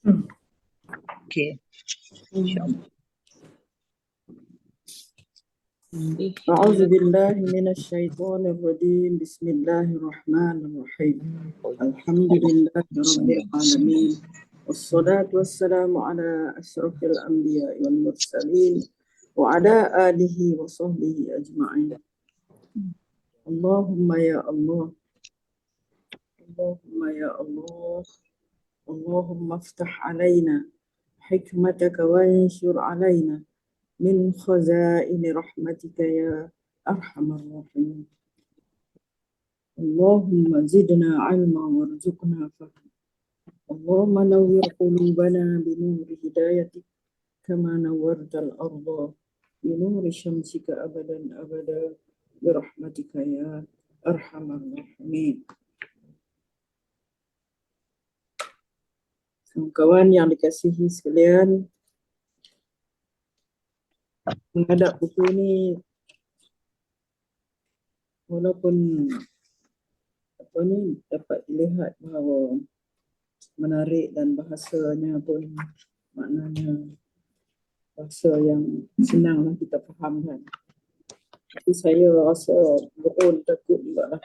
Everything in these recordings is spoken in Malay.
Okey. InsyaAllah. أعوذ بالله من الشيطان الرجيم بسم الله الرحمن الرحيم الحمد لله رب العالمين والصلاة والسلام على أشرف الأنبياء والمرسلين وعلى آله وصحبه أجمعين اللهم يا الله اللهم يا الله اللهم افتح علينا حكمتك وانشر علينا من خزائن رحمتك يا أرحم الراحمين اللهم زدنا علما وارزقنا فهما اللهم نور قلوبنا بنور هدايتك كما نورت الأرض بنور شمسك أبدا أبدا برحمتك يا أرحم الراحمين. Kawan yang dikasihi sekalian, menghadap buku ini walaupun dapat dilihat bahawa menarik dan bahasanya pun maknanya bahasa yang senanglah kita fahamkan. Tapi saya rasa betul takut juga lah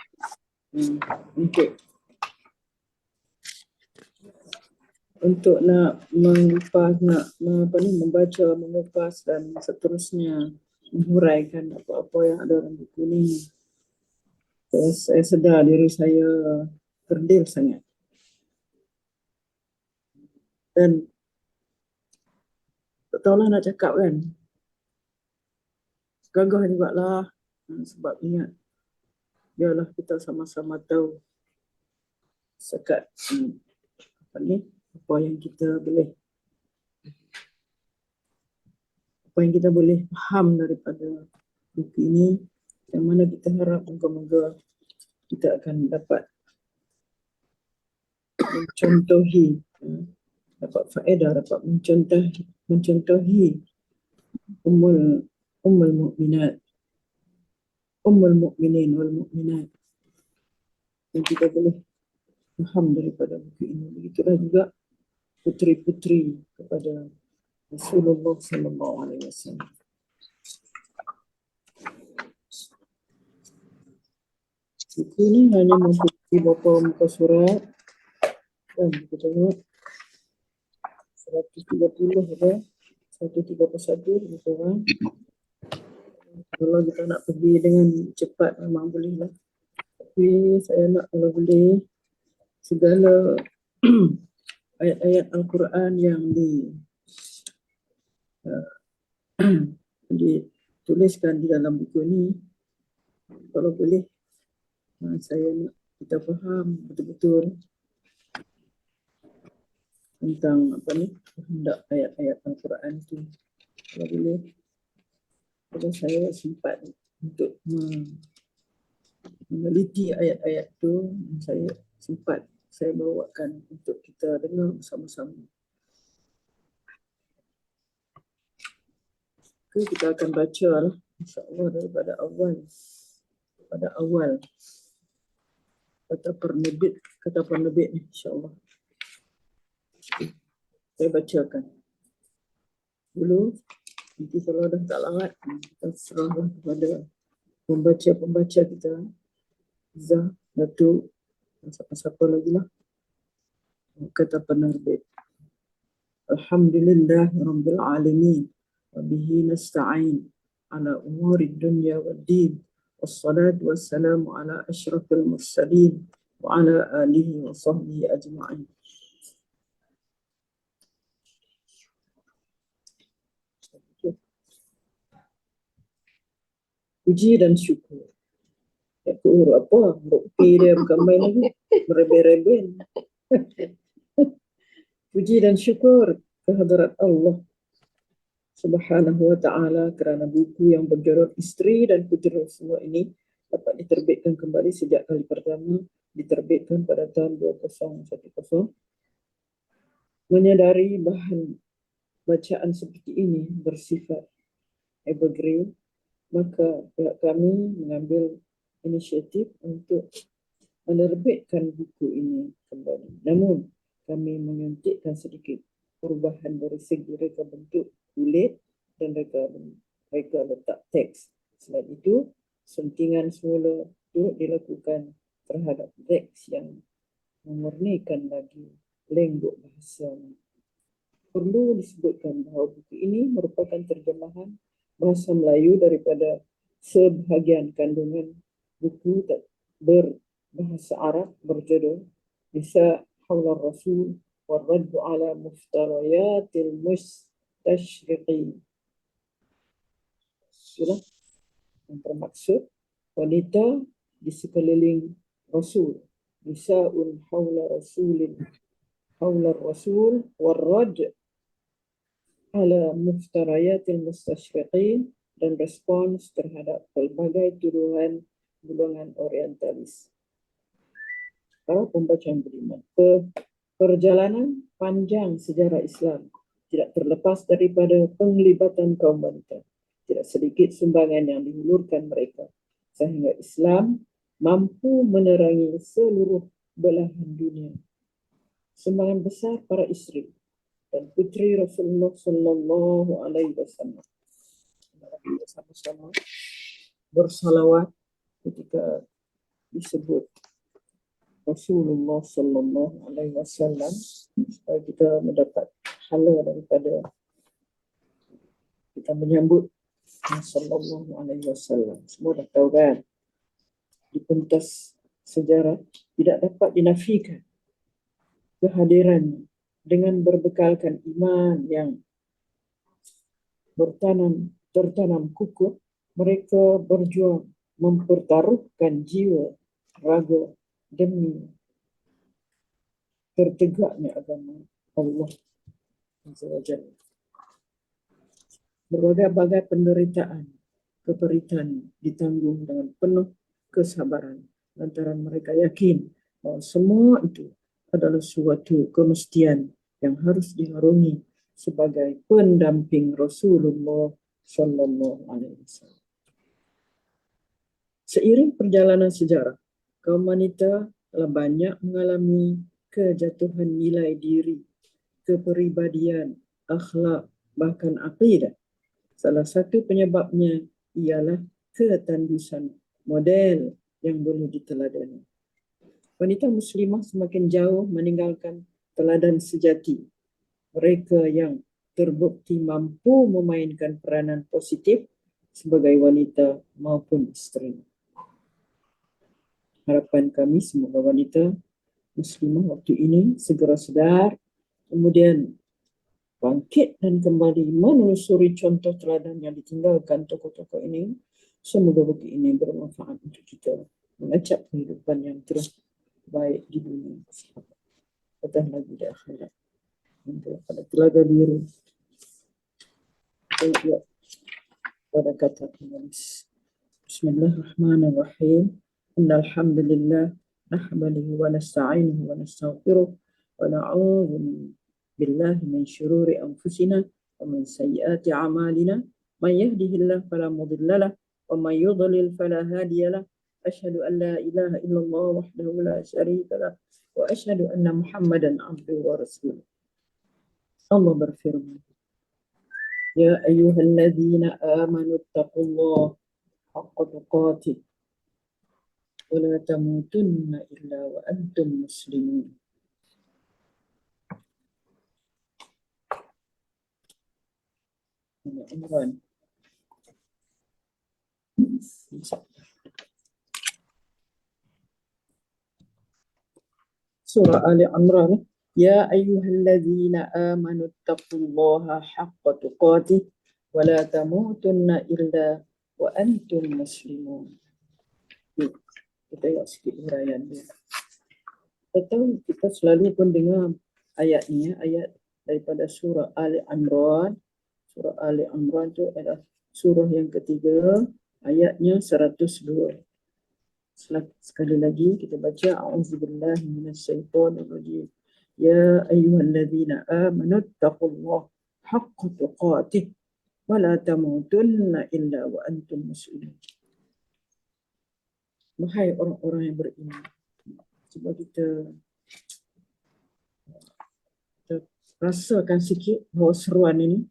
untuk nak mengupas, membaca, mengupas dan seterusnya menghuraikan apa-apa yang ada dalam buku ini. Saya sedar diri saya kerdil sangat. Dan tak tahulah nak cakap kan. Gagah juga lah. Sebab ingat, biarlah kita sama-sama tahu sekat apa yang kita boleh faham daripada buku ini, yang mana kita harap moga-moga kita akan dapat dapat faedah, dapat mencontohi ummul mu'minin wal mu'minat yang kita boleh faham daripada buku ini. Begitulah juga putri-putri kepada Rasulullah sallallahu alaihi wasallam. Buku ini hanya mempunyai beberapa muka surat dan kita tengok 130 ada, 131 lebih kurang. Kalau kita nak pergi dengan cepat memang boleh lah. Tapi saya nak kalau boleh segala ayat-ayat Al-Quran yang dituliskan di dalam buku ini, kalau boleh saya nak kita faham betul-betul tentang hendak ayat-ayat Al-Quran itu. Kalau boleh, kalau saya sempat untuk meneliti ayat-ayat itu, saya bawakan untuk kita dengar bersama-sama. Okay, kita akan baca lah, insya-Allah daripada awal. Pada awal kata penerbit ni, insya-Allah. Saya bacakan dulu. Nanti kalau dah tak larat, kita serahkan kepada pembaca kita, Zah, Datuk, siapa-siapa lagi lah. Kata penerbit. Alhamdulillah Rabbil Alamin wa bihi nasta'in ala umurid dunya wad din wassalatu wassalamu ala asyrafil mursalin wa ala alihi wa sahbihi ajma'in. Puji dan syukur. Syukur apa? Huruf P dia bukan main lagi. Bereben-reben. Puji dan syukur kehadirat Allah Subhanahu wa ta'ala kerana buku yang berjudul Isteri dan Puteri Rasulullah ini dapat diterbitkan kembali sejak kali pertama diterbitkan pada tahun 2010. Menyadari bahan bacaan seperti ini bersifat evergreen, maka pihak kami mengambil inisiatif untuk menerbitkan buku ini kembali. Namun, kami menyuntikkan sedikit perubahan dari segi reka bentuk kulit dan reka letak teks. Selain itu, suntingan semula turut dilakukan terhadap teks yang memurnikan lagi lenggok bahasa. Perlu disebutkan bahawa buku ini merupakan terjemahan bahasa Melayu daripada sebahagian kandungan buku berbahasa Arab berjudul Nisa Haular Rasul والرد على مفتريات المستشرقين. Sudah yang bermaksud wanita di sekeliling Rasul. Nisa'un hawla Rasul warrad ala muftarayatil mustashriqin, dan respons terhadap pelbagai tuduhan golongan orientalis. Para pembaca yang beriman, perjalanan panjang sejarah Islam tidak terlepas daripada penglibatan kaum wanita. Tidak sedikit sumbangan yang dihulurkan mereka, sehingga Islam mampu menerangi seluruh belahan dunia. Sumbangan besar para isteri dan putri Rasulullah Sallallahu Alaihi Wasallam. Kita sama-sama bersalawat ketika disebut Rasulullah Sallallahu Alaihi Wasallam, supaya kita mendapat pahala daripada kita menyambut Sallallahu Alaihi Wasallam. Semua dah tahu kan, di pentas sejarah tidak dapat dinafikan kehadirannya. Dengan berbekalkan iman yang tertanam kukuh, mereka berjuang mempertaruhkan jiwa raga demi tertegaknya agama Allah Azza wa Jalla. Berbagai-bagai penderitaan, keperitan ditanggung dengan penuh kesabaran, lantaran mereka yakin bahawa semua itu adalah suatu kemestian yang harus diharungi sebagai pendamping Rasulullah Sallallahu Alaihi Wasallam. Seiring perjalanan sejarah, kaum wanita telah banyak mengalami kejatuhan nilai diri, kepribadian, akhlak, bahkan akidah. Salah satu penyebabnya ialah ketandusan model yang boleh diteladani. Wanita muslimah semakin jauh meninggalkan teladan sejati. Mereka yang terbukti mampu memainkan peranan positif sebagai wanita maupun isteri. Harapan kami semoga wanita muslimah waktu ini segera sedar, kemudian bangkit dan kembali menelusuri contoh teladan yang ditinggalkan tokoh-tokoh ini. Semoga buku ini bermanfaat untuk kita mengecap kehidupan yang terbaik di dunia. Petah lagi di akhirat. Pada telaga biru. Pada kata penulis. Bismillahirrahmanirrahim. Innalhamdulillah. Nahmaduhu wa nasta'inuhu wa nastaghfiruh. Wa na'udzu billahi min syururi anfusina wa min sayyiati a'malina. Man yahdihillahu fala mudilla lahu wa man yudlil fala hadiya lahu. Asyhadu an la ilaha illallah wahdahu la syarika lahu wa asyhadu anna Muhammadan abduhu wa rasuluh. Allah berfirman, Ya ayyuhalladzina amanu taqullaha haqqa tuqatih wa la tamutunna illa wa antum muslimun. Imran. Surah Ali Imran. Ya ayyuhalladzina amanu taqullaha haqqa tuqatih wa la tamutunna illa wa antum muslimun. Kita tengok sikit huraian dia. Kita selalu pun dengar ayat ni, ayat daripada surah Ali Imran. Surah Ali Imran tu adalah surah yang ketiga, ayatnya 102. Sekali lagi kita baca, A'udzubillahi minasyaitonirrajim. Ya ayyuhalladzina amanu taqullaha haqqa tuqatih wa la tamutunna illa wa antum muslimun. Wahai orang-orang yang beriman, cuba kita rasakan sikit bahawa seruan ini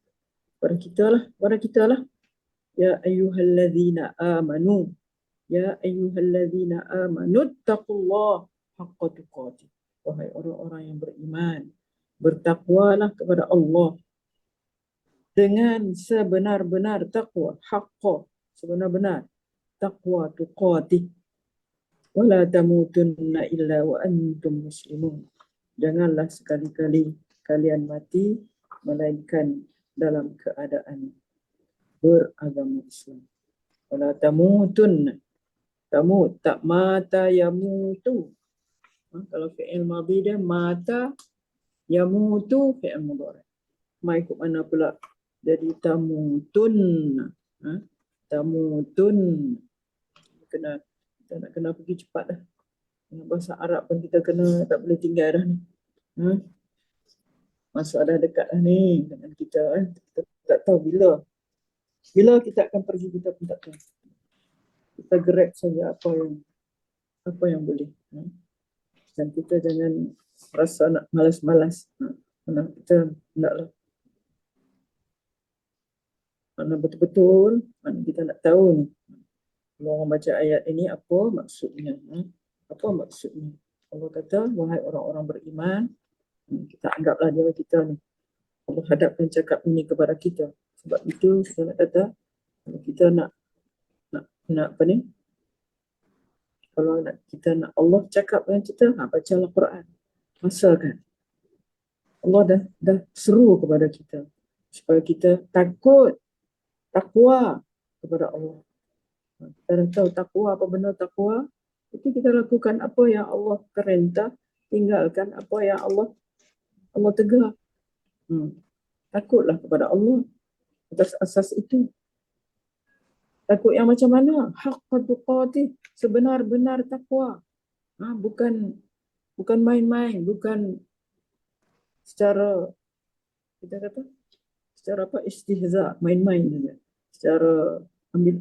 pada kita lah. Ya ayyuhallazina amanu. Ya ayyuhallazina amanu taqullaha haqqa tuqatih. Wahai orang-orang yang beriman, bertakwalah kepada Allah dengan sebenar-benar takwa, haqqa, sebenar-benar takwa tuqatih. Wala tamutunna illa wa antum muslimun. Janganlah sekali-kali kalian mati melainkan dalam keadaan beragama Islam. Wala tamutunna. Tamut, tak mata yamutu. Kalau fi'il madhi dia mata yamutu fi'il mudhari'. Mai ikut mana pula? Jadi tamutun. Tamutun. Kita nak kena pergi cepat dah. Bahasa Arab pun kita kena, tak boleh tinggal dah ni. Masa dah dekat dah ni dengan kita. Kita tak tahu bila kita akan pergi, kita pun tak tahu. Kita grab saja apa yang boleh. Dan kita jangan rasa nak malas-malas. Kita naklah. Mana betul-betul, mana kita nak tahu ni. Kalau orang baca ayat ini, apa maksudnya? Apa maksudnya? Allah kata, wahai orang-orang beriman, kita anggaplah dia kita ni. Allah hadapkan cakap ini kepada kita. Sebab itu, saya nak kata, kalau kita nak apa ni? Kalau kita nak Allah cakap dengan kita, bacalah Quran. Masakan. Allah dah seru kepada kita. Supaya kita takwa kepada Allah. Kita dah tahu takwa, apa benda takwa. Itu kita lakukan apa yang Allah perintah, tinggalkan apa yang Allah tegar. Takutlah kepada Allah atas asas itu. Takut yang macam mana? Haqqa tuqatih, sebenar-benar takwa. Bukan main-main, bukan secara istihza, main-main saja. Secara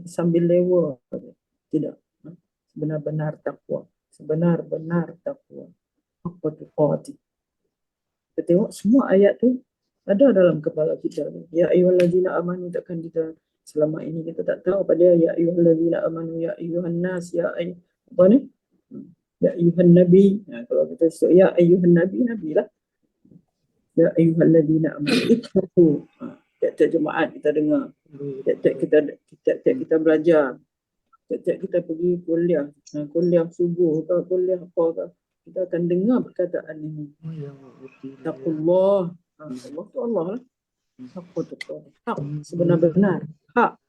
sambil lewa. Tidak. Benar-benar takwa. Sebenar-benar takwa. Haqqa tuqatih. Kita tengok semua ayat tu ada dalam kepala kita. Ya ayyuhallazina amanu, takkan kita selama ini kita tak tahu pada ya ayyuhallazina amanu, ya ayyuhan nas, ya ayyuhan nabi. Kalau kita sebut ya ayyuhan nabi, nabilah. Ya ayyuhallazina amanu ittaqu. Tiap-tiap jemaat kita dengar. Tiap-tiap kita belajar. Tiap-tiap kita pergi kuliah subuh ke kuliah apa ke, kita akan dengar perkataan ini. Taqullah. Allah tu Allah lah. Hak sebenar-benar. Hak.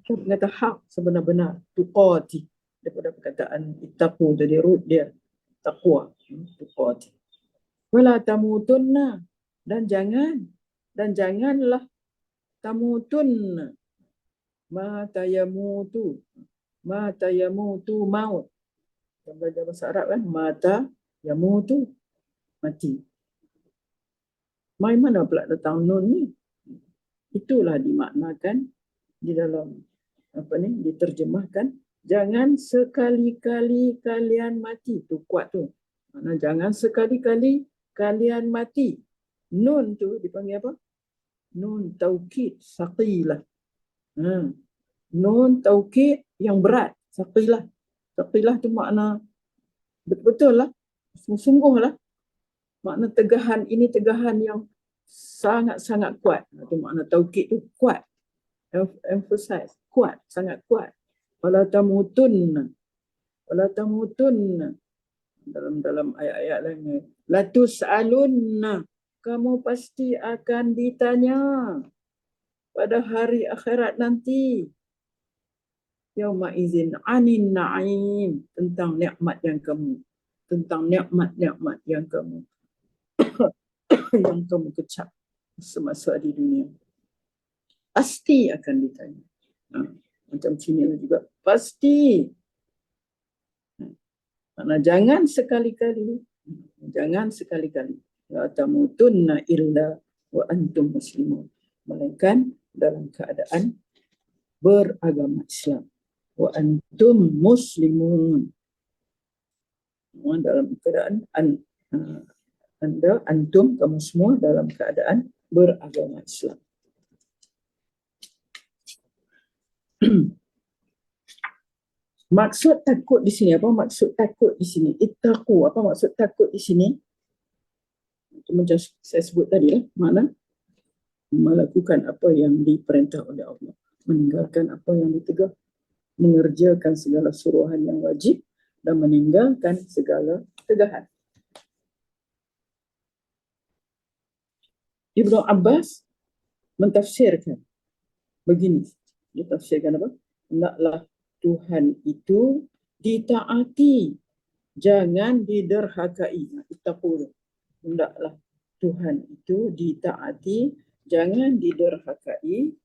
Kita kata hak sebenar-benar. Tuqati. Daripada perkataan ittaqu tadi, root dia. Taqwa. Tuqati. Wala tamutunna. Dan janganlah tamutunna. Ma tayamutu maut. Kita belajar bahasa Arab kan. Mata yamutu, mati. Mai mana pula datang nun ni? Itulah dimaknakan di dalam diterjemahkan, jangan sekali-kali kalian mati. Tu kuat tu. Mana jangan sekali-kali kalian mati. Nun tu dipanggil apa? Nun taukid saqilah. Nun taukid yang berat, saqilah. Saqilah tu makna betul-betul lah, sungguh-sungguh lah. Makna tegahan, ini tegahan yang sangat-sangat kuat. Itu makna taukid tu kuat. Emphasize, kuat, sangat kuat. Wala tamutunna. Dalam ayat-ayat lain. La tus'alunna. Kamu pasti akan ditanya pada hari akhirat nanti. Yauma izin anin na'im. Tentang nikmat yang kamu yang kamu kecap semasa di dunia. Pasti akan ditanya. Macam sini juga. Pasti. Karena jangan sekali-kali. La tamutunna illa wa antum muslimun. Melainkan dalam keadaan beragama Islam. Wa antum muslimun. Dalam keadaan antum, kamu semua dalam keadaan beragama Islam. Maksud takut di sini, apa maksud takut di sini? Ittaqu, apa maksud takut di sini? Itu macam saya sebut tadi lah, makna melakukan apa yang diperintah oleh Allah, meninggalkan apa yang ditegah, mengerjakan segala suruhan yang wajib dan meninggalkan segala tegahan. Ibnu Abbas mentafsirkan begini. Ditafsirkan apa? Hendaklah Tuhan itu ditaati, jangan diderhakai. Ittaqu. Hendaklah Tuhan itu ditaati, jangan diderhakai,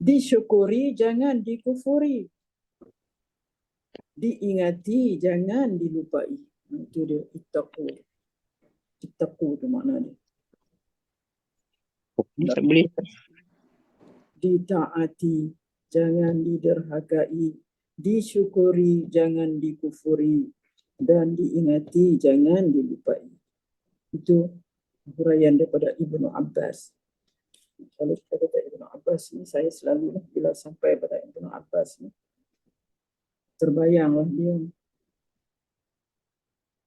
disyukuri, jangan dikufuri, diingati, jangan dilupai. Itu dia ittaqu. Ittaqu itu makna dia. Tak boleh. Ditaati, jangan diderhakai, disyukuri, jangan dikufuri, dan diingati, jangan dilupai. Itu huraian daripada Ibnu Abbas. Kalau kita kata Ibnu Abbas ni, saya selalu bila sampai pada Ibnu Abbas ni, terbayanglah dia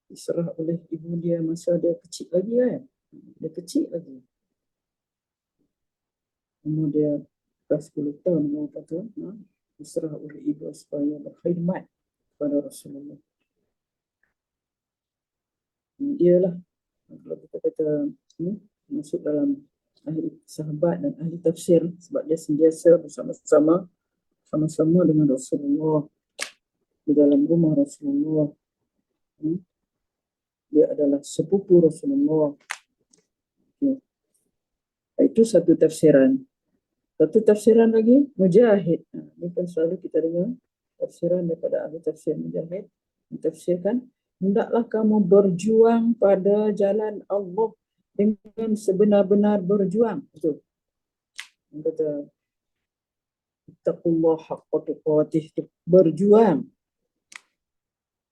diserah oleh ibu dia masa dia kecil lagi kan. Dia kecil lagi. Umur dia 10 tahun dia kata, diserah oleh ibu supaya berkhidmat kepada Rasulullah. Dia lah, kalau kita kata masuk dalam ahli sahabat dan ahli tafsir, sebab dia sentiasa bersama-sama dengan Rasulullah di dalam rumah Rasulullah. Dia adalah sepupu Rasulullah. Itu satu tafsiran. Satu tafsiran lagi, Mujahid. Ini pun selalu kita dengar tafsiran daripada ahli tafsir Mujahid. Mentafsirkan, hendaklah kamu berjuang pada jalan Allah dengan sebenar-benar berjuang. Betul. Dia kata, Ittaqullah haqqa tuqatih, berjuang.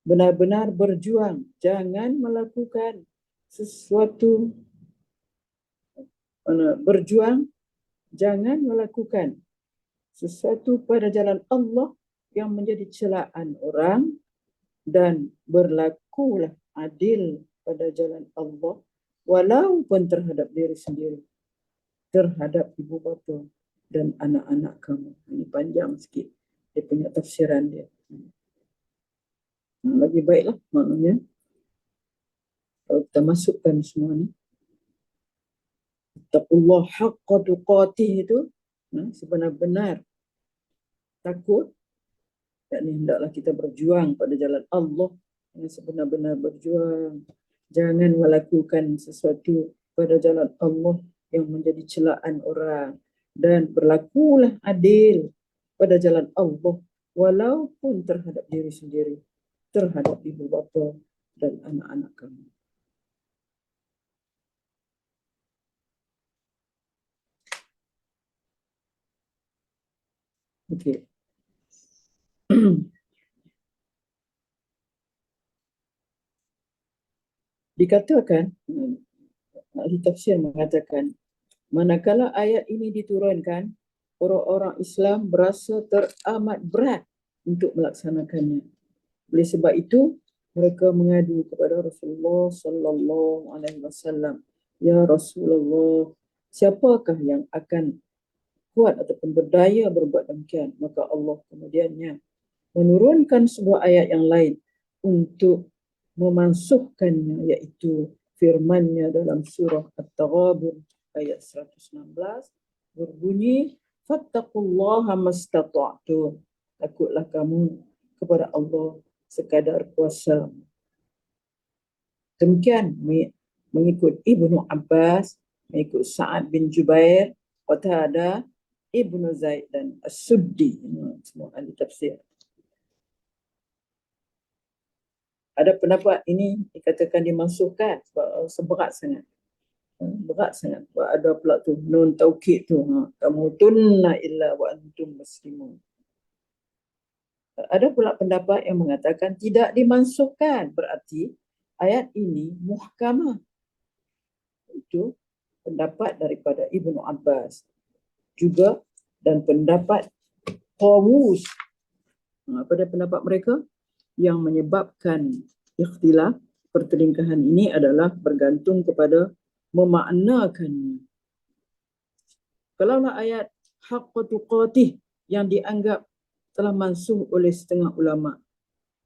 Benar-benar berjuang. Jangan melakukan sesuatu, berjuang, jangan melakukan sesuatu pada jalan Allah yang menjadi celaan orang, dan berlakulah adil pada jalan Allah walaupun terhadap diri sendiri, terhadap ibu bapa dan anak-anak kamu. Ini panjang sikit dia punya tafsiran dia. Lagi baiklah maknanya kalau kita masukkan semua ni, taqullah haqqa tuqatih itu sebenar-benar takut, yakni hendaklah kita berjuang pada jalan Allah dengan sebenar-benar berjuang. Jangan melakukan sesuatu pada jalan Allah yang menjadi celaan orang, dan berlakulah adil pada jalan Allah walaupun terhadap diri sendiri, terhadap ibu bapa dan anak-anak kamu. Okey. Dikatakan, ahli tafsir mengatakan, manakala ayat ini diturunkan, orang-orang Islam berasa teramat berat untuk melaksanakannya. Oleh sebab itu, mereka mengadu kepada Rasulullah sallallahu alaihi wasallam, ya Rasulullah, siapakah yang akan kuat ataupun berdaya berbuat demikian? Maka Allah kemudiannya menurunkan sebuah ayat yang lain untuk memansuhkannya, iaitu firman-Nya dalam surah At-Taghabun ayat 116 berbunyi, fattaqullaha mastata'tum, takutlah kamu kepada Allah sekadar kuasa. Demikian mengikut Ibnu Abbas, mengikut Sa'ad bin Jubair, Qatadah, Ibnu Zaid dan As-Suddi, semua ahli tafsir. Ada pendapat ini dikatakan dimansuhkan sebab seberat sangat. Berat sangat. Sebab ada pula tu nun taukid tu, tamutunna illa wa antum muslimun. Ada pula pendapat yang mengatakan tidak dimansuhkan, berarti ayat ini muhkamah. Itu pendapat daripada Ibnu Abbas juga, dan pendapat Tawus. Apa dia pendapat mereka? Yang menyebabkan ikhtilaf pertelingkahan ini adalah bergantung kepada memaknakannya. Kalaulah ayat haqqa tuqatih yang dianggap telah mansuh oleh setengah ulama,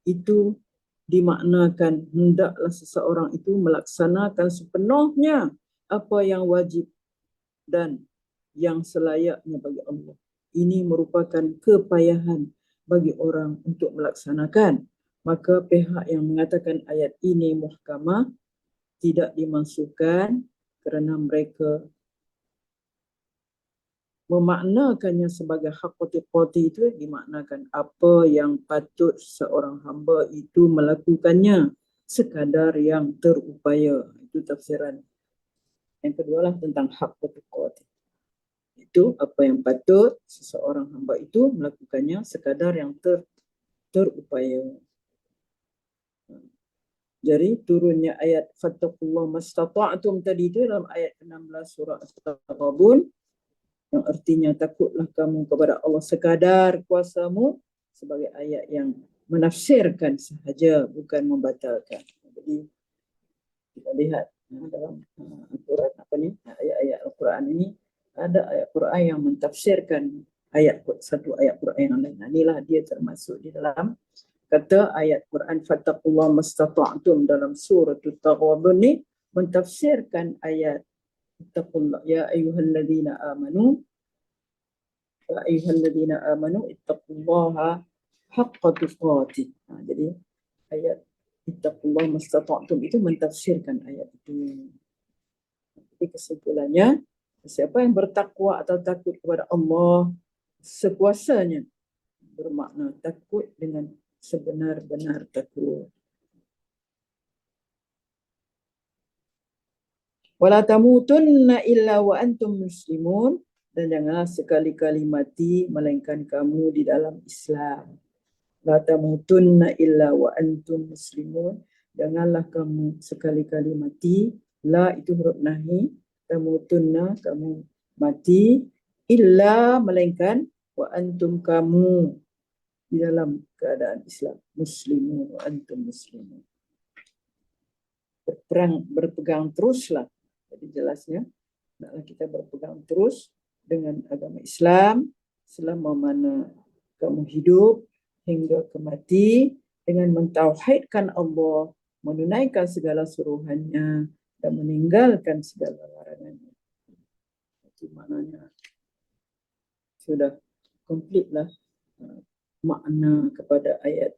itu dimaknakan hendaklah seseorang itu melaksanakan sepenuhnya apa yang wajib dan yang selayaknya bagi Allah. Ini merupakan kepayahan bagi orang untuk melaksanakan. Maka pihak yang mengatakan ayat ini muhkamah tidak dimansuhkan kerana mereka memaknakannya sebagai haqqati itu dimaknakan apa yang patut seorang hamba itu melakukannya sekadar yang terupaya. Itu tafsiran yang kedua lah tentang haqqati. Itu apa yang patut seseorang hamba itu melakukannya sekadar yang terupaya. Jadi turunnya ayat fattaqullah mastata'tum tadi itu dalam ayat 16 surah At-Taghabun, yang artinya takutlah kamu kepada Allah sekadar kuasamu, sebagai ayat yang menafsirkan sahaja, bukan membatalkan. Jadi kita lihat dalam Al-Quran ayat-ayat Al-Quran ini, ada ayat Quran yang mentafsirkan satu ayat Quran yang lain. Inilah dia termasuk di dalam kata ayat Quran fattaqullah mastata'tum dalam surah At-Taghabun ni mentafsirkan ayat ittaqullah ya ayyuhalladzina amanu ittaqullaha haqqa tuqatih. Jadi ayat ittaqullah mastata'tum itu mentafsirkan ayat itu. Jadi kesimpulannya, siapa yang bertakwa atau takut kepada Allah sekuasanya, bermakna takut dengan sebenar-benar takut. Wala tamutunna illa wa antum muslimun, dan janganlah sekali-kali mati melainkan kamu di dalam Islam. La tamutunna illa wa antum muslimun, janganlah kamu sekali-kali mati. La itu huruf nahi, tamutunna kamu mati, illa melainkan wa antum kamu di dalam keadaan Islam. Muslimun wa antum muslimun. Berpegang teruslah. Jadi jelasnya, hendaklah kita berpegang terus dengan agama Islam selama mana kamu hidup hingga kemati, dengan mentauhidkan Allah, menunaikan segala suruhannya dan meninggalkan segala larangannya. Itu maknanya sudah komplit lah makna kepada ayat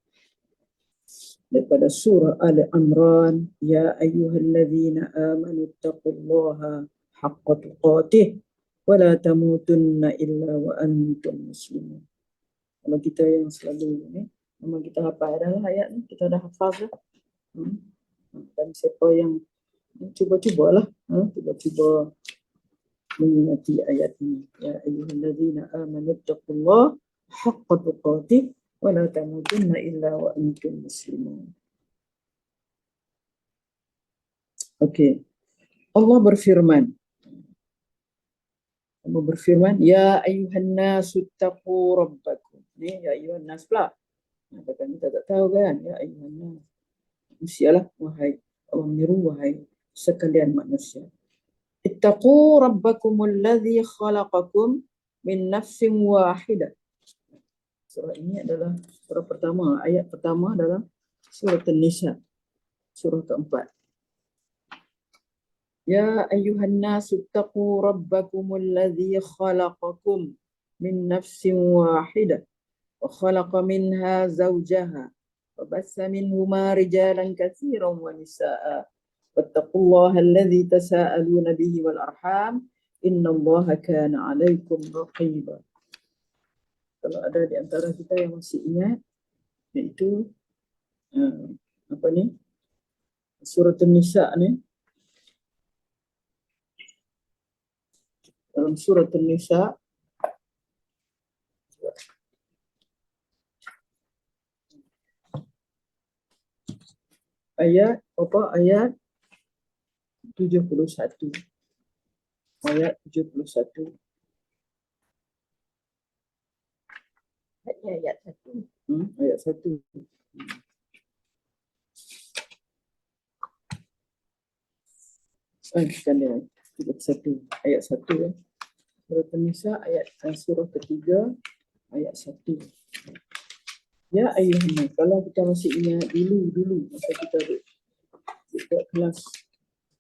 daripada surah Ali Imran, ya ayyuhalladzina amanu taqullaha haqqa tuqatih wa la tamutunna illa wa antum muslimun. Kalau kita yang selalu ni, memang kita hafal dah ayat ni, kita dah hafal dah. Dan siapa yang cuba-cubalah, cuba-cuba mengingati ayat ini. Ya ayyuhalladzina amanu taqullaha haqqa tuqatih wa la tamutunna illa wa antum muslimun. Okey. Allah berfirman, ya ayyuhan nasu taqu rabbakum. Ni ya ayyuhan nas pula. Katakan kita tak tahu kan, ya ayyuhan nas. Manusialah, wahai Allah menyeru, wahai sekalian manusia. Ittaqu rabbakumul ladzi khalaqakum min nafsin wahidah. Surah ini adalah surah pertama, ayat pertama dalam surah An-Nisa, surah keempat. Ya ayyuhan nasu taqu rabbakumul ladzi khalaqakum min nafsin wahidah wa khalaqa minha zawjaha wa bassa minhuma rijalan katsiran wa nisaa wattaqullaha alladzi tasaaluna bihi wal arham innallaha kana 'alaikum raqiba. Kalau ada di antara kita yang masih ingat, iaitu surah An-Nisa ni. Dalam surah An-Nisa ayat apa? Ayat 71. Ayat 71. Ayat 1. Ayat 1. Bukan dia. 31. Ayat 1 ya. Surah An-Nisa ayat surah ketiga ayat 1. Ya ayuhana, kalau kita masih ingat dulu masa kita dekat kelas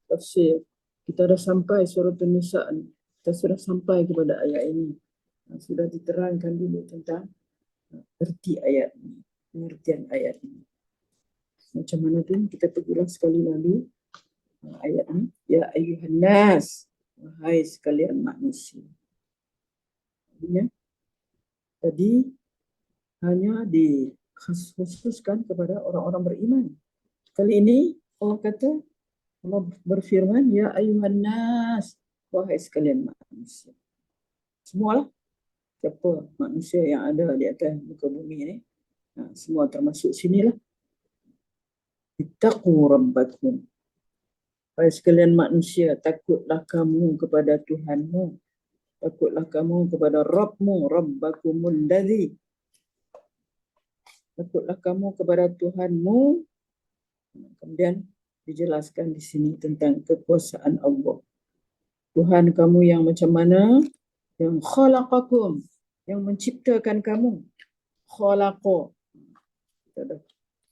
tafsir, kita dah sampai surah An-Nisa ni. Kita sudah sampai kepada ayat ini. Sudah diterangkan dulu tentang erti ayat ini, pengertian ayat ini. Macam mana tu kita tegulang sekali lalu ayat ini. Ya ayuhan nas, wahai sekalian manusia. Tadi hanya dikhususkan kepada orang-orang beriman. Kali ini Allah kata, Allah berfirman, ya ayuhan nas, wahai sekalian manusia. Semualah siapa manusia yang ada di atas muka bumi ni, semua termasuk sinilah. Ittaqu rabbakum. Wahai sekalian manusia, takutlah kamu kepada Tuhanmu. Takutlah kamu kepada Rabbmu, Rabbakumul ladzi. Takutlah kamu kepada Tuhanmu. Kemudian dijelaskan di sini tentang kekuasaan Allah. Tuhan kamu yang macam mana? Yang khalaqakum, yang menciptakan kamu. Khalaqa. Kita dah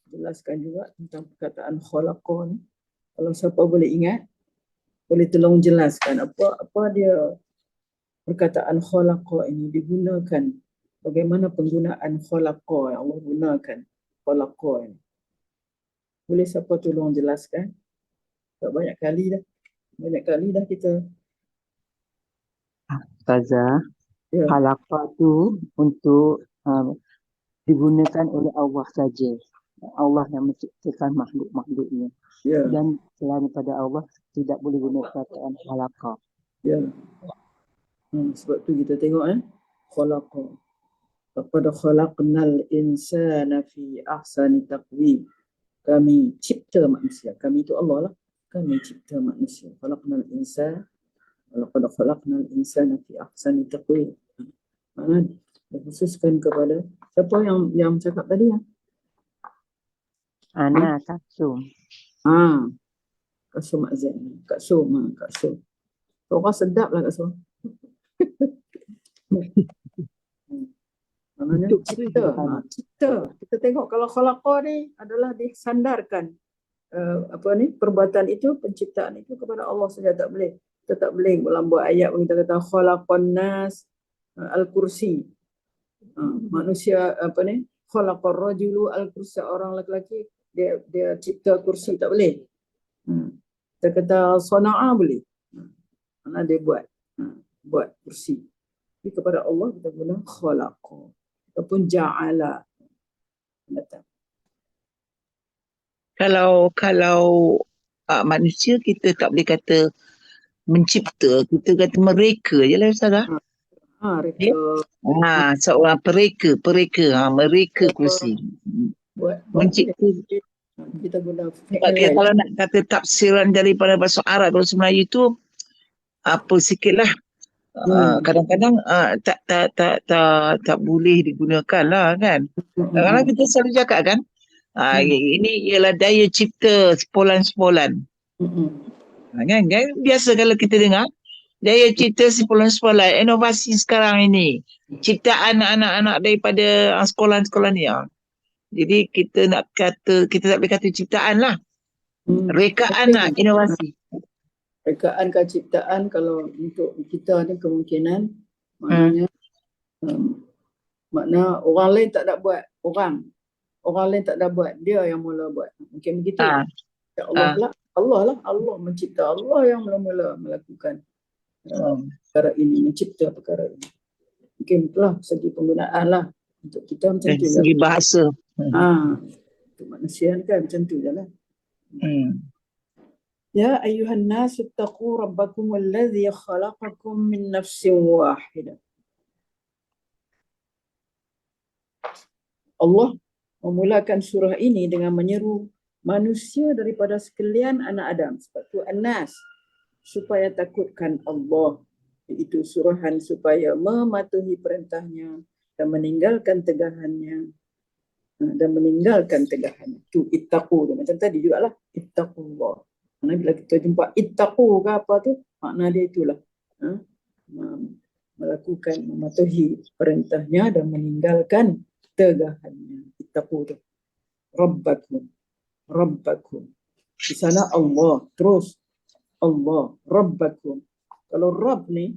jelaskan juga tentang perkataan khalaqa ni. Kalau siapa boleh ingat, boleh tolong jelaskan apa dia perkataan khalaqa ini digunakan. Bagaimana penggunaan khalaqa yang Allah gunakan khalaqa ini. Boleh siapa tolong jelaskan? Tak banyak kali dah kita. Ustazah, Ya. khalaqa tu untuk digunakan oleh Allah saja. Allah yang menciptakan makhluk-makhluknya. Ya. Dan selain daripada Allah tidak boleh guna perkataan khalaqa. Ya. Sebab tu kita tengok khalaqa. Laqad khalaqnal insana fi ahsani taqwim. Kami cipta manusia. Kami itu Allah lah. Kami cipta manusia. Khalaqnal insana. Laqad khalaqnal insana fi ahsani taqwim. Mana dikhususkan kepada siapa yang cakap tadi ya? Ana Kasum. Kasum Azan. Kasum. Orang sedap lah Kasum. Maknanya cipta. Kita tengok kalau khalaqa ni adalah disandarkan perbuatan itu, penciptaan itu kepada Allah saja, tak boleh. Kita tak boleh dalam buat ayat kita kata khalaqan nas al-kursi. Manusia khalaqar rajulu al-kursi, orang lelaki dia cipta kursi, tak boleh. Kita kata sana'a boleh. Mana dia buat kursi. Tapi kepada Allah kita guna khalaqa ataupun ja'ala. Kalau manusia kita tak boleh kata mencipta, kita kata mereka je lah Ustazah. Seorang pereka, mereka kursi. Mencipta. Kita guna Kalau nak kata tafsiran daripada bahasa Arab bahasa Melayu tu apa sikitlah. Kadang-kadang tak boleh digunakan lah kan. Kalau kita selalu cakap kan, ini ialah daya cipta sepolan-sepolan. Kan? Biasa kalau kita dengar daya cipta sepolan-sepolan, inovasi sekarang ini, ciptaan anak-anak daripada sekolah-sekolah ni. Jadi kita nak kata, kita tak boleh kata ciptaan lah. Rekaan lah, inovasi. Rekaan ke ciptaan, kalau untuk kita ni kemungkinan maknanya makna orang lain tak ada buat, orang lain tak ada buat, dia yang mula buat. Mungkin begitu. Allah mencipta, Allah yang mula-mula melakukan perkara ini, mencipta perkara ini. Mungkin itulah segi penggunaan lah untuk kita macam tu. Segi bahasa. Untuk manusia kan macam tu je lah. Ya ayuhan nas ittaqu rabbakum alladhi khalaqakum min nafsin wahidah. Allah memulakan surah ini dengan menyeru manusia daripada sekalian anak Adam. Sebab tu An-Nas, supaya takutkan Allah, iaitu suruhan supaya mematuhi perintahnya dan meninggalkan tegahannya. Tu ittaqu tu. Macam tadi jugalah, ittaqullah. Karena bila kita jumpa ittaqu ke apa tu, makna dia itulah. Melakukan, mematuhi perintahnya dan meninggalkan tegahannya. Ittaqu tu. Rabbakum. Di sana Allah, terus Allah, Rabbakum. Kalau Rabb ni,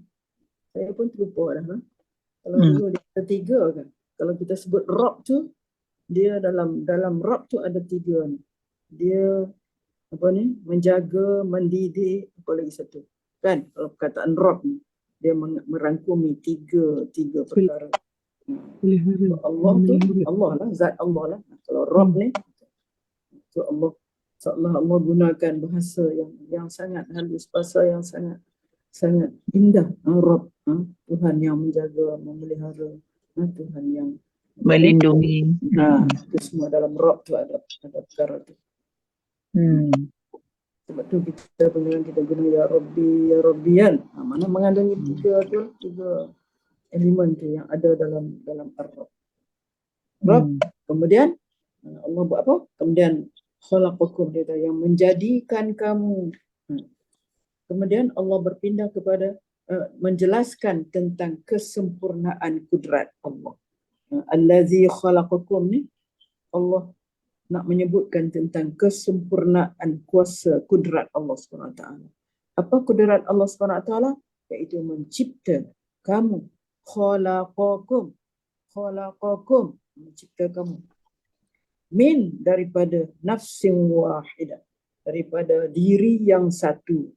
saya pun terlupa dah. Kalau dulu dia ada 3 kan. Kalau kita sebut Rabb tu, dia dalam Rabb tu ada 3 ni. Dia menjaga, mendidik, apa lagi satu. Kan? Kalau perkataan Rabb ni, dia merangkumi tiga perkara. Allah tu, Allah lah, zat Allah lah. Kalau Rabb ni, tu Allah. Allah gunakan bahasa yang sangat halus, bahasa yang sangat indah. Rabb, Tuhan yang menjaga, memelihara, Tuhan yang melindungi. Itu semua dalam Rabb tu ada perkara tu. Sebab tu kita guna ya Rabbi, ya Rabbian. Mana mengandungi tiga elemen tu yang ada dalam Ar-Rabb. Rabb, kemudian Allah buat apa? Kemudian khalaqakum, dia yang menjadikan kamu. Kemudian Allah berpindah kepada menjelaskan tentang kesempurnaan kudrat Allah. Allazi khalaqakum ni, Allah nak menyebutkan tentang kesempurnaan kuasa kudrat Allah SWT. Apa kudrat Allah SWT? Iaitu mencipta kamu. Khalaqakum, mencipta kamu. Min, daripada nafsin wahidah, daripada diri yang satu.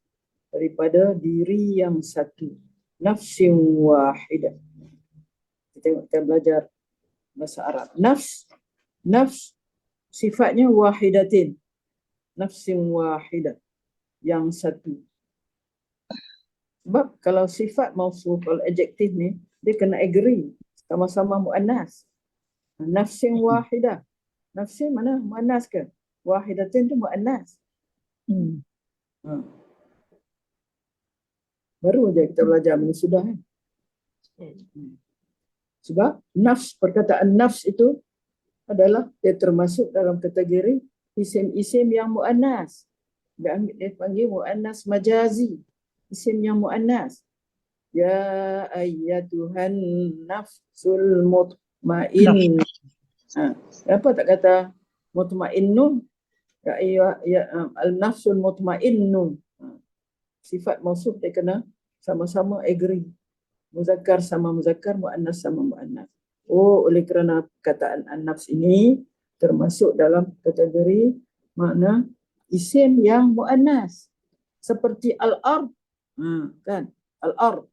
Nafsin wahidah. Kita belajar bahasa Arab. Nafs sifatnya wahidatin. Nafsin wahidah, yang satu. Sebab kalau sifat mausuf, kalau adjektif ni, dia kena agree. Sama-sama muannas. Nafsin wahidah. Nafsin mana? Muannas ke? Wahidatin tu muannas. Baru je kita belajar ini sudah. Sebab nafs, perkataan nafs itu adalah dia termasuk dalam kategori isim-isim yang muannas. Dia panggil muannas majazi, isim yang muannas. Ya ayyatuhan nafsul mutmainnah. Apa tak kata mutmainnun? Ya al-nafsul mutmainnun. Sifat mausuf dia kena sama-sama agree. Muzakkar sama muzakkar, muannas sama muannas. Oleh kerana perkataan an-nafs ini termasuk dalam kategori makna isim yang muannas. Seperti al-ard, kan? Al-ard,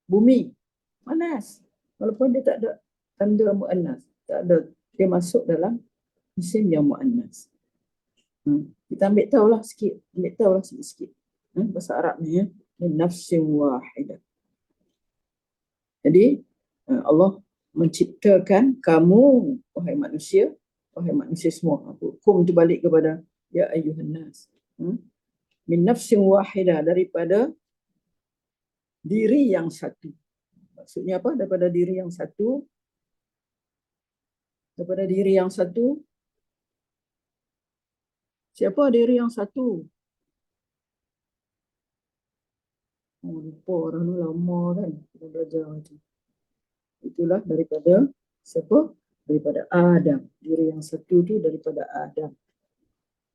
bumi, muannas. Walaupun dia tak ada tanda muannas, tak ada, dia masuk dalam isim yang muannas. Kita ambil tahulah sikit, sikit. Bahasa Arab ni, nafsin wahidah. Jadi Allah menciptakan kamu, wahai manusia semua. Kum tu balik kepada ya ayyuhan nas. Min nafsin wahidah, daripada diri yang satu. Maksudnya apa? Daripada diri yang satu. Siapa diri yang satu? Lupa dah lama kan kita belajar macam. Itulah daripada siapa? Daripada Adam. Diri yang satu tu daripada Adam.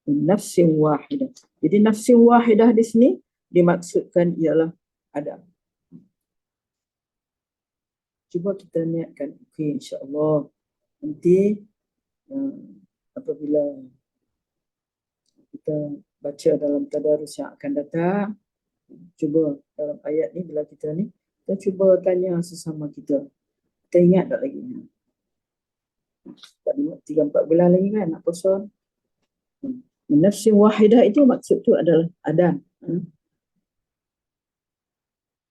Nafsin wahidah. Jadi nafsin wahidah di sini dimaksudkan ialah Adam. Cuba kita niatkan. Okey, insya-Allah nanti apabila kita baca dalam tadarus yang akan datang, cuba dalam ayat ni, bila kita cuba tanya sesama kita. Kita ingat tak lagi? Tak 3-4 bulan lagi kan nak puasa. Nafsin wahidah itu maksud tu adalah Adam.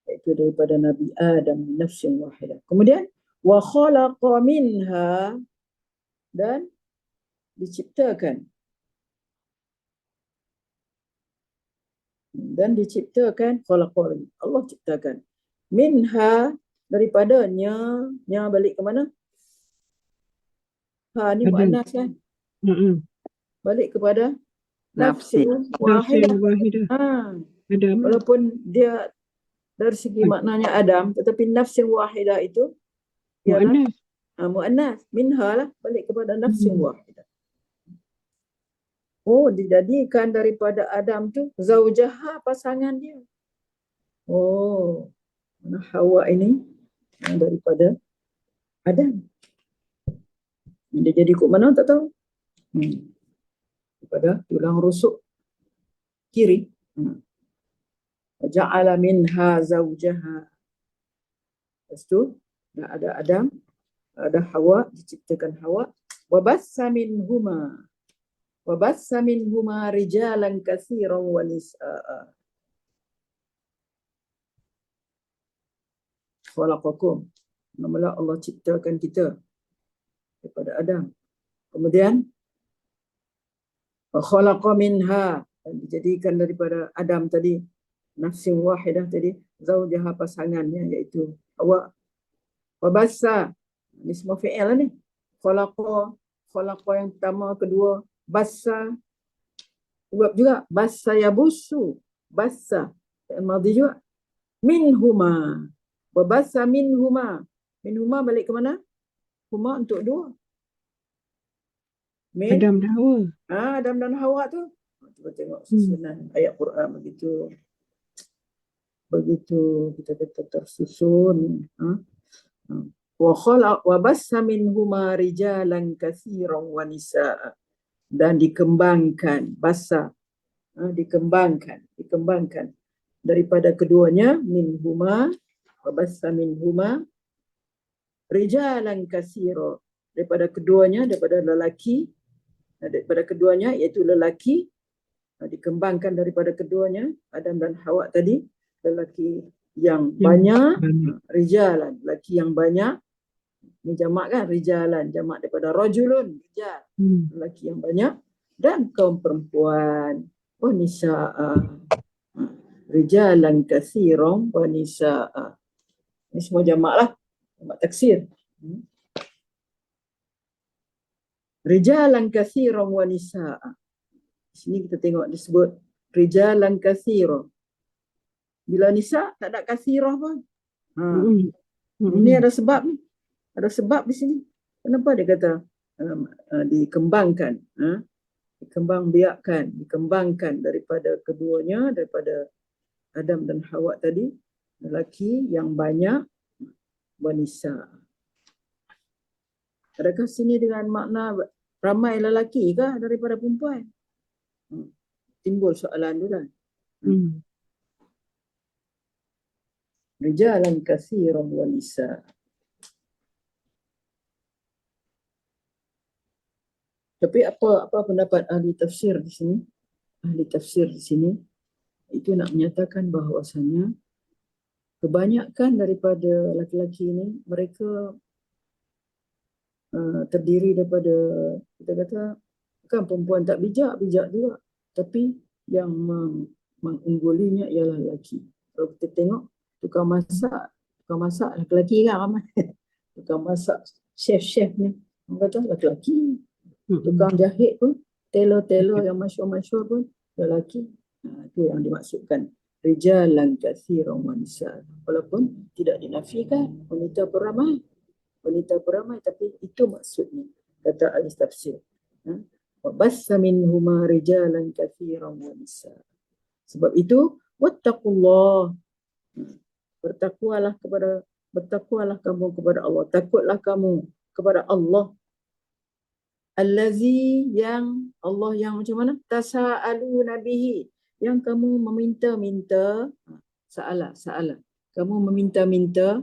Iaitu daripada Nabi Adam, nafsin wahidah. Kemudian wa khalaqa minha, dan diciptakan Dan diciptakan, khalaqa, Allah ciptakan. Minha, daripadanya, nya balik ke mana? Ha ni Adam. muannas kan? Balik kepada Nafsi. nafsin Nafsin wahidah. wahidah. Ha, Adam. walaupun dia dari segi maknanya Adam, tetapi nafsin wahidah itu ialah Mu'annas. muannas. Minha lah, balik kepada nafsin wahidah. Oh, dijadikan daripada Adam tu zaujaha, pasangan dia. Oh, mana Hawa ini daripada Adam. Dia jadi kok mana tak tahu. Daripada tulang rusuk kiri. Ja'ala minha zaujaha. Lepas tu dah ada Adam, ada Hawa, diciptakan Hawa. Wabassa minhuma rijalan katsiran wa nisaa. Khalaqakum. Mula Allah ciptakan kita daripada Adam. Kemudian khalaqa minha, dijadikan daripada Adam tadi, nafsin wahidah tadi, zaujaha, pasangannya iaitu Hawa. Wabassa, ini semua fi'il lah ni. Khalaqa yang pertama, kedua, bassa, juga bassa yabussu, bassa al-madhi juga. Minhuma, wabassa minhuma balik ke mana? Huma untuk dua. Adam dan Hawa. Adam dan Hawa tu. Cuba tengok susunan ayat Quran begitu kita kata tersusun. Wa bassa minhuma rijalan katsiran wa nisaa. Dan dikembangkan, basa, dikembangkan daripada keduanya, minhuma, wabassa minhuma rijalan katsira, daripada keduanya, daripada keduanya iaitu lelaki, dikembangkan daripada keduanya, Adam dan Hawa tadi, lelaki yang banyak, rijalan, lelaki yang banyak. Ini jamak kan, rijalan, jamak daripada rajulun, rijal, lelaki yang banyak, dan kaum perempuan, wa nisaa, rijalan katsiran wa nisaa. Ini semua jamak lah, jamak taksir. Rijalan katsiran wa nisaa. Di sini kita tengok disebut rijalan katsiran. Bila nisa tak ada katsirah pun. Ini ada sebab ni. Ada sebab di sini. Kenapa dia kata dikembangkan, dikembangkan daripada keduanya, daripada Adam dan Hawa tadi, lelaki yang banyak, wanisa. Adakah sini dengan makna ramai lelaki kah daripada perempuan? Timbul soalan tu kan. Rijalan katsiran wa nisaa. Tapi apa pendapat ahli tafsir di sini? Ahli tafsir di sini itu nak menyatakan bahawasanya kebanyakan daripada laki-laki ini mereka terdiri daripada, kita kata kan perempuan tak bijak juga, tapi yang mengunggulinya ialah lelaki. Kalau kita tengok tukang masak lelaki kan ramai. Tukang masak chef ni orang kata lelaki. Tukang jahit pun, tailor yang masyhur pun lelaki. Itu yang dimaksudkan rijalan katsiran wa nisaa. Walaupun tidak dinafikan wanita peramai, tapi itu maksudnya, kata ahli tafsir. Wa bassa minhuma rijalan katsiran wa nisaa. Sebab itu wattaqullah, bertakwalah kamu kepada Allah, takutlah kamu kepada Allah. Allazi, yang Allah yang macam mana? Tasa'aluna bihi, yang kamu meminta-minta, sa'ala. Kamu meminta-minta,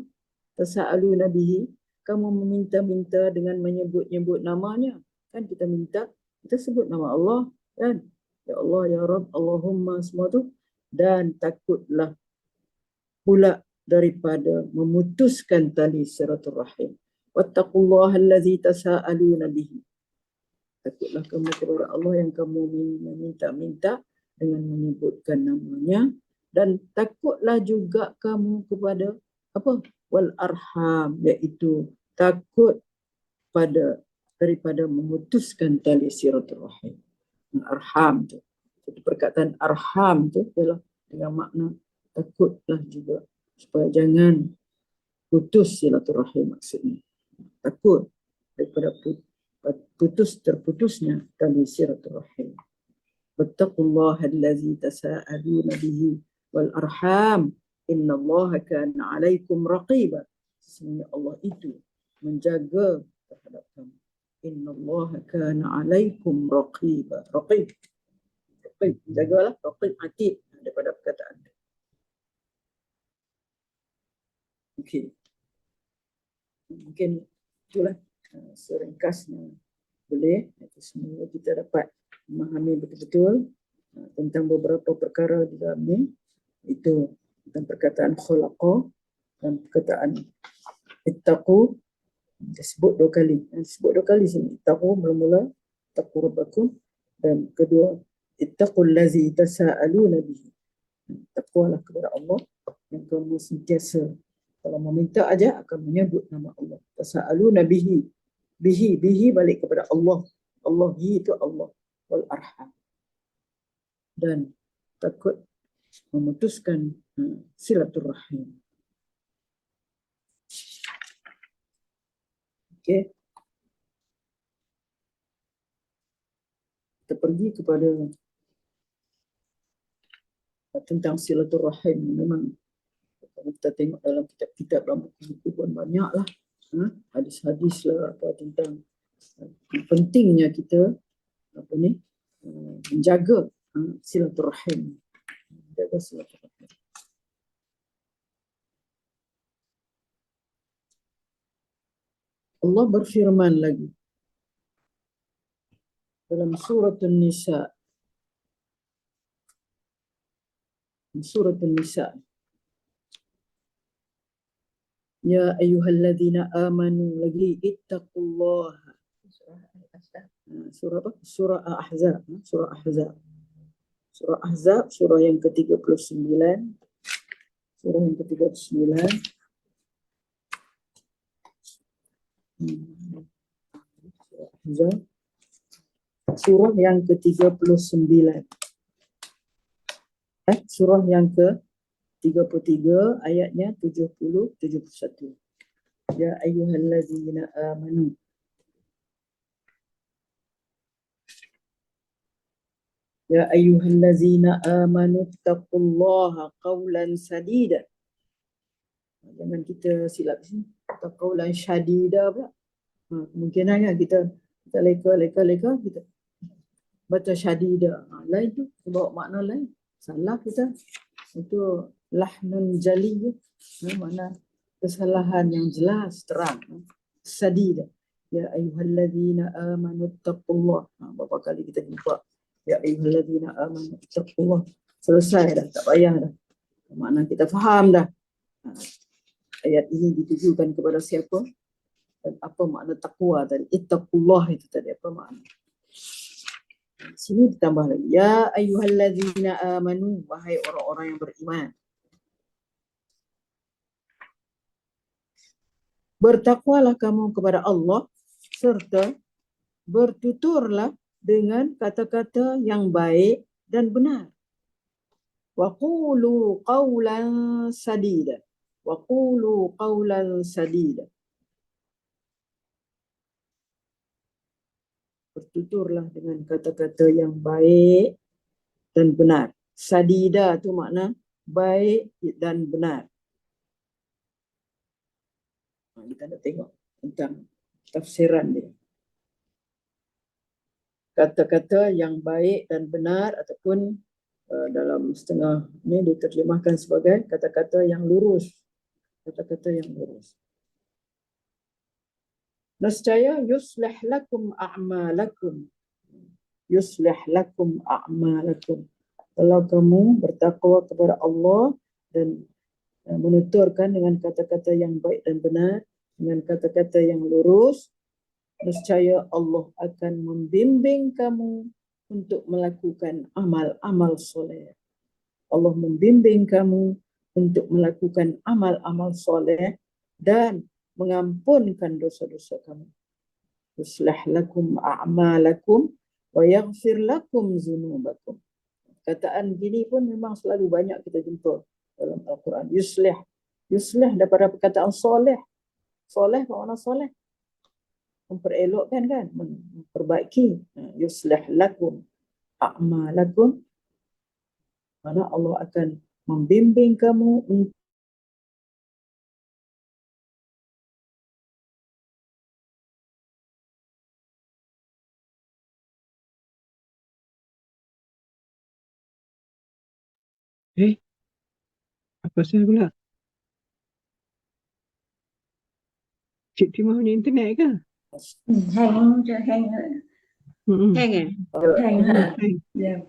tasa'aluna bihi, kamu meminta-minta dengan menyebut-nyebut namanya. Kan kita minta, kita sebut nama Allah kan? Ya Allah, ya Rabb, Allahumma, semua tu. Dan takutlah pula daripada memutuskan tali silaturahim. Wattaqullaha allazi tasa'aluna bihi. Takutlah kamu kepada Allah yang kamu meminta-minta dengan menyebutkan namanya, dan takutlah juga kamu kepada apa? Wal arham, iaitu takut daripada memutuskan tali silaturahim. Arham tu. Jadi perkataan arham tu ialah dengan makna takutlah juga supaya jangan putus silaturahim maksudnya. Takut daripada terputusnya tali silaturahim. Wattaqullaha allazi tasaaluna bihi wal arham innallaha kana 'alaikum raqiba. Sesungguhnya Allah itu menjaga terhadap kamu. Innallaha kana 'alaikum raqiba. Raqib. Jagalah, raqib, atid daripada perkataan. Okey. Mungkin itulah seringkasnya boleh semoga kita dapat memahami betul-betul tentang beberapa perkara di dalam ni, itu tentang perkataan khalaqa dan perkataan ittaqu. Disebut dua kali sini. Ittaqu mula-mula, ittaqu rabbakum, dan kedua ittaqul ladzi tasaaluna bihi. Takwalah kepada Allah yang kamu sentiasa kalau meminta aja akan menyebut nama Allah. Tasaaluna bihi. Bihi balik kepada Allah. Allah itu Allah. Wal arham. Dan takut memutuskan silaturahim. Okey. Kita pergi kepada tentang silaturahim. Memang kalau kita tengok dalam kitab-kitab, dalam buku-buku pun banyak lah. Hadis-hadis lah tentang pentingnya kita menjaga silaturahim. Menjaga silaturahim. Allah berfirman lagi dalam surah An-Nisa. Surah An-Nisa. Ya ayyuhalladzina amanu lagi ittaqullaha. Surah apa? Surah Ahzab. Surah Ahzab. Surah Ahzab, surah yang ke-39. Surah yang ke-39. Surah Ahzab. Surah yang ke-39. Surah yang ke-33 ayatnya 70-71. Ya ayyuhallazina amanu. Ya ayyuhallazina amanu taqullaha qawlan sadida. Jangan kita silap sini. Qawlan syadida pula. Kemungkinan kan kita leka kita baca syadida. Lain tu, kita bawa makna lain. Salah kita. Itu lahnun jali. Makna kesalahan yang jelas, terang. Sadida. Ya ayyuhallazina amanu taqullaha. Berapa kali kita jumpa. Ya ayyuhallazina amanu taqullaha. Selesai dah, tak payah dah. Makna kita faham dah. Ayat ini ditujukan kepada siapa? Dan apa makna takwa tadi? Ittaqullah itu tadi apa makna? Sini ditambah lagi. Ya ayyuhallazina amanu. Wahai orang-orang yang beriman. Bertakwalah kamu kepada Allah serta bertuturlah dengan kata-kata yang baik dan benar. Wa qulu qawlan sadida. Wa qulu qawlan sadida. Bertuturlah dengan kata-kata yang baik dan benar. Sadida tu makna baik dan benar. Kita nak tengok tentang tafsiran dia. Kata-kata yang baik dan benar ataupun dalam setengah ni diterjemahkan sebagai kata-kata yang lurus. Kata-kata yang lurus. Nescaya yuslih lakum a'malakum. Yuslih lakum a'malakum. Kalau kamu bertakwa kepada Allah dan menuturkan dengan kata-kata yang baik dan benar, dengan kata-kata yang lurus, nescaya Allah akan membimbing kamu untuk melakukan amal-amal soleh. Allah membimbing kamu untuk melakukan amal-amal soleh dan mengampunkan dosa-dosa kamu. Yuslih lakum a'malakum wa yaghfir lakum zunubakum. Kataan gini pun memang selalu banyak kita jumpa dalam Al-Quran. Yuslih. Yuslih daripada perkataan soleh. Soleh bermakna soleh. Memperelokkan kan? Memperbaiki. Yuslih lakum a'malakum. Mana Allah akan membimbing kamu untuk Apa saya pula? Cik Timah punya internet ke? Hang je, hang. Hmm. Hang eh? uh, Hang ha. Ya.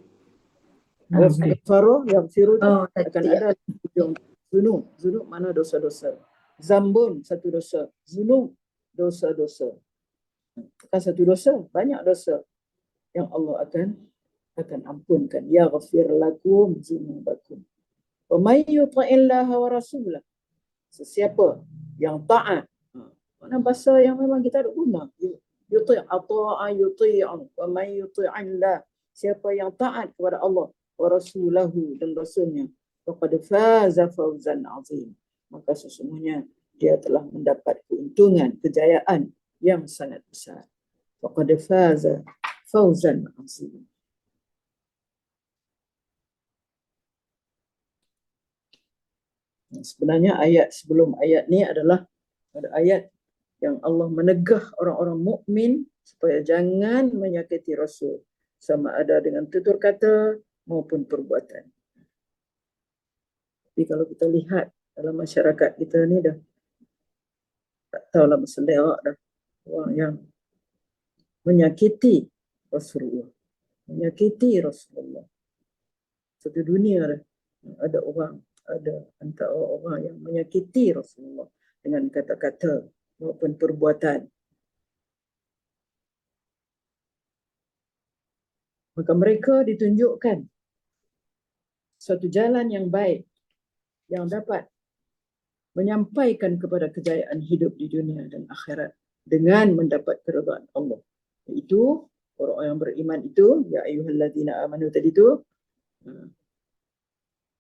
Yaghfiru, yaghfiru Oh, akan tadi. ada ujung zunub. Zunub mana dosa-dosa. Zambun satu dosa. Zunub dosa-dosa. Bukan satu dosa, banyak dosa yang Allah akan ampunkan. Yaghfir lakum zunubakum. Wa may yuti'illaha wa rasulah. Sesiapa yang taat. Mana bahasa yang memang kita ada guna. Yuti' ata'a yuti'an. Wa may yuti'illah. Siapa yang taat kepada Allah wa rasulahu dan rasulnya, faqad faza fawzan azim. Maka sesungguhnya dia telah mendapat keuntungan, kejayaan yang sangat besar. Faqad faza fawzan azim. Sebenarnya ayat sebelum ayat ni adalah ada ayat yang Allah menegah orang-orang mukmin supaya jangan menyakiti Rasul, sama ada dengan tutur kata maupun perbuatan. Tapi kalau kita lihat dalam masyarakat kita ni dah tak tahulah berselera dah orang yang menyakiti Rasulullah. Menyakiti Rasulullah. Satu dunia dah ada orang, ada antara orang yang menyakiti Rasulullah dengan kata-kata maupun perbuatan. Maka mereka ditunjukkan suatu jalan yang baik yang dapat menyampaikan kepada kejayaan hidup di dunia dan akhirat dengan mendapat keridhaan Allah. Iaitu orang yang beriman itu, ya ayyuhallazina amanu tadi itu,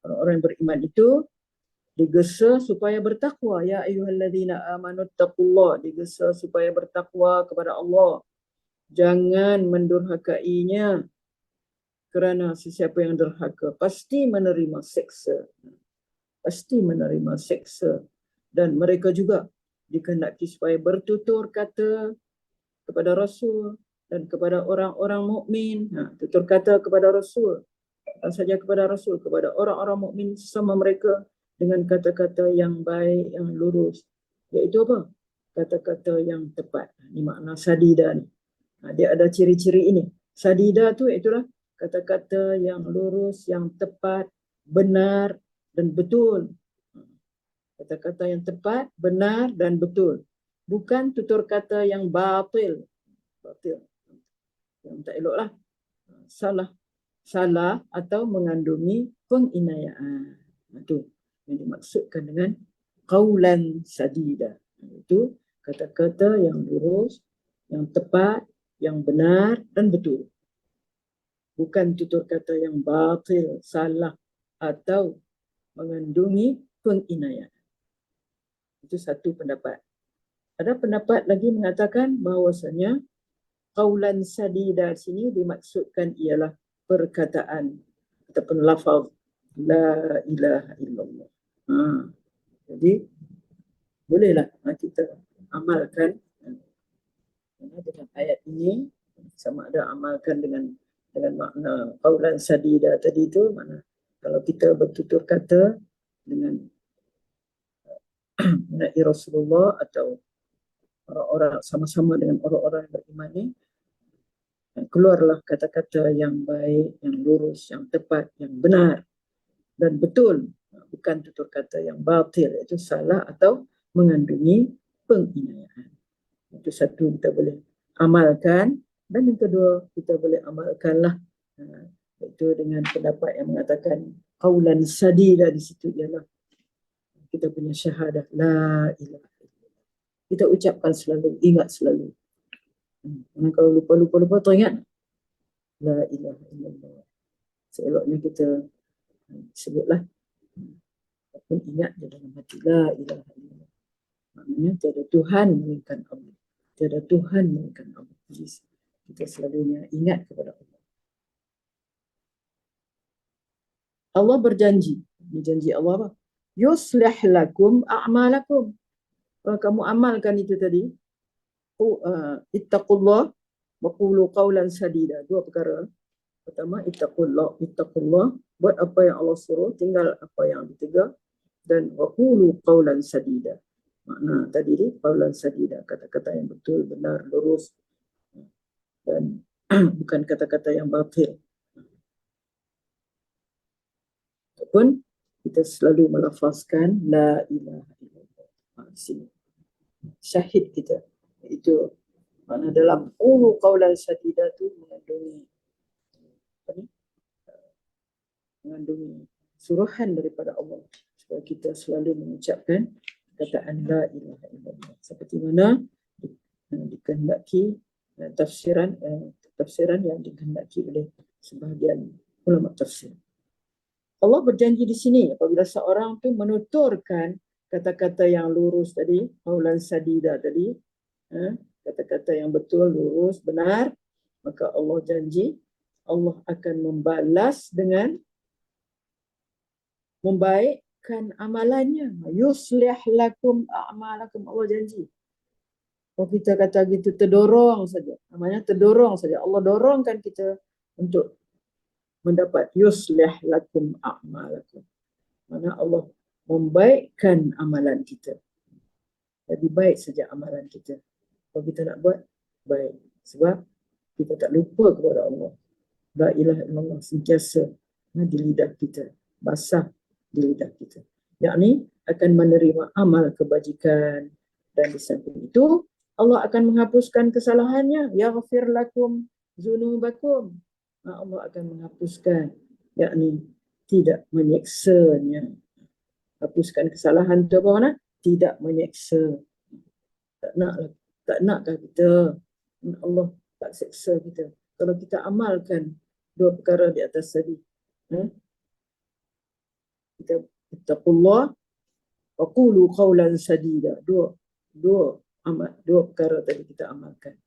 orang yang beriman itu digesa supaya bertakwa. Ya ayyuhallazina amanu taqullah, digesa supaya bertakwa kepada Allah. Jangan mendurhakainya, kerana sesiapa yang derhaka pasti menerima seksa. Pasti menerima seksa. Dan mereka juga dikehendaki supaya bertutur kata kepada Rasul dan kepada orang-orang mukmin. Tutur kata kepada Rasul, bukan saja kepada Rasul, kepada orang-orang mukmin sesama mereka dengan kata-kata yang baik, yang lurus. Iaitu apa? Kata-kata yang tepat. Ini makna sadida ni. Dia ada ciri-ciri ini. Sadida tu itulah kata-kata yang lurus, yang tepat, benar dan betul. Kata-kata yang tepat, benar dan betul. Bukan tutur kata yang batil. Batil. Yang tak elok lah. Salah atau mengandungi penginayaan. Itu yang dimaksudkan dengan qaulan sadida. Itu kata-kata yang lurus, yang tepat, yang benar dan betul. Bukan tutur kata yang batil, salah atau mengandungi penginayaan. Itu satu pendapat. Ada pendapat lagi mengatakan bahawasanya qaulan sadida sini dimaksudkan ialah perkataan ataupun lafaz la ilaha illallah. Jadi bolehlah kita amalkan dengan ayat ini, sama ada amalkan dengan makna qaulan sadida tadi itu, mana kalau kita bertutur kata dengan mengenai Rasulullah atau orang-orang sama-sama dengan orang-orang yang beriman ini, keluarlah kata-kata yang baik, yang lurus, yang tepat, yang benar dan betul, bukan tutur kata yang batil, iaitu salah atau mengandungi penginayaan. Itu satu kita boleh amalkan, dan yang kedua kita boleh amalkanlah Itu dengan pendapat yang mengatakan qaulan sadida, di situ ialah kita punya syahadah la ilaha illallah. Kita ucapkan selalu, ingat selalu. Kalau lupa teringat la ilaha illallah. Seeloknya kita sebutlah, ataupun ingat di dalam hati la ilaha illallah. Maknanya tiada Tuhan melainkan Allah. Tiada Tuhan melainkan Allah. Jadi kita selalunya ingat kepada Allah. Allah berjanji. Ini janji Allah apa? Yuslih lakum a'malakum. Kalau kamu amalkan itu tadi, ittaqullah wa qulu qawlan sadida. Dua perkara. Pertama, ittaqullah, buat apa yang Allah suruh, tinggal apa yang ditegak, dan wa qulu qawlan sadida. Makna tadi ni qawlan sadida, kata-kata yang betul, benar, lurus, dan bukan kata-kata yang batil. Ataupun kita selalu melafazkan la ilaha illallah. Di sini syahid kita, itu makna dalam qulu qawlan sadida tu mengandungi suruhan daripada Allah supaya kita selalu mengucapkan kataan la ilaha illallah, seperti mana dikehendaki tafsiran yang dikehendaki oleh sebahagian ulama tafsir. Allah berjanji di sini apabila seorang tu menuturkan kata-kata yang lurus tadi, qaulan sadida tadi, kata-kata yang betul, lurus, benar, maka Allah janji Allah akan membalas dengan membaikkan amalannya. Yuslih lakum a'malakum, Allah janji. Kalau kita kata gitu terdorong saja, namanya terdorong saja. Allah dorongkan kita untuk mendapat yuslih lakum a'malakum. Mana Allah membaikkan amalan kita. Jadi baik saja amalan kita. Kalau kita nak buat, baik. Sebab kita tak lupa kepada Allah. La ilaha illallah sentiasa di lidah kita, basah di lidah kita. Yakni akan menerima amal kebajikan, dan di samping itu Allah akan menghapuskan kesalahannya. Yaghfir lakum dzunubakum. Allah akan menghapuskan, yakni tidak menyeksanya. Hapuskan kesalahan itu apa mana? Tidak menyeksa. Tak nakkah kita Allah tak seksa kita kalau kita amalkan dua perkara di atas tadi. Kita ittaqullah wa qulu qawlan sadida. Dua perkara tadi kita amalkan.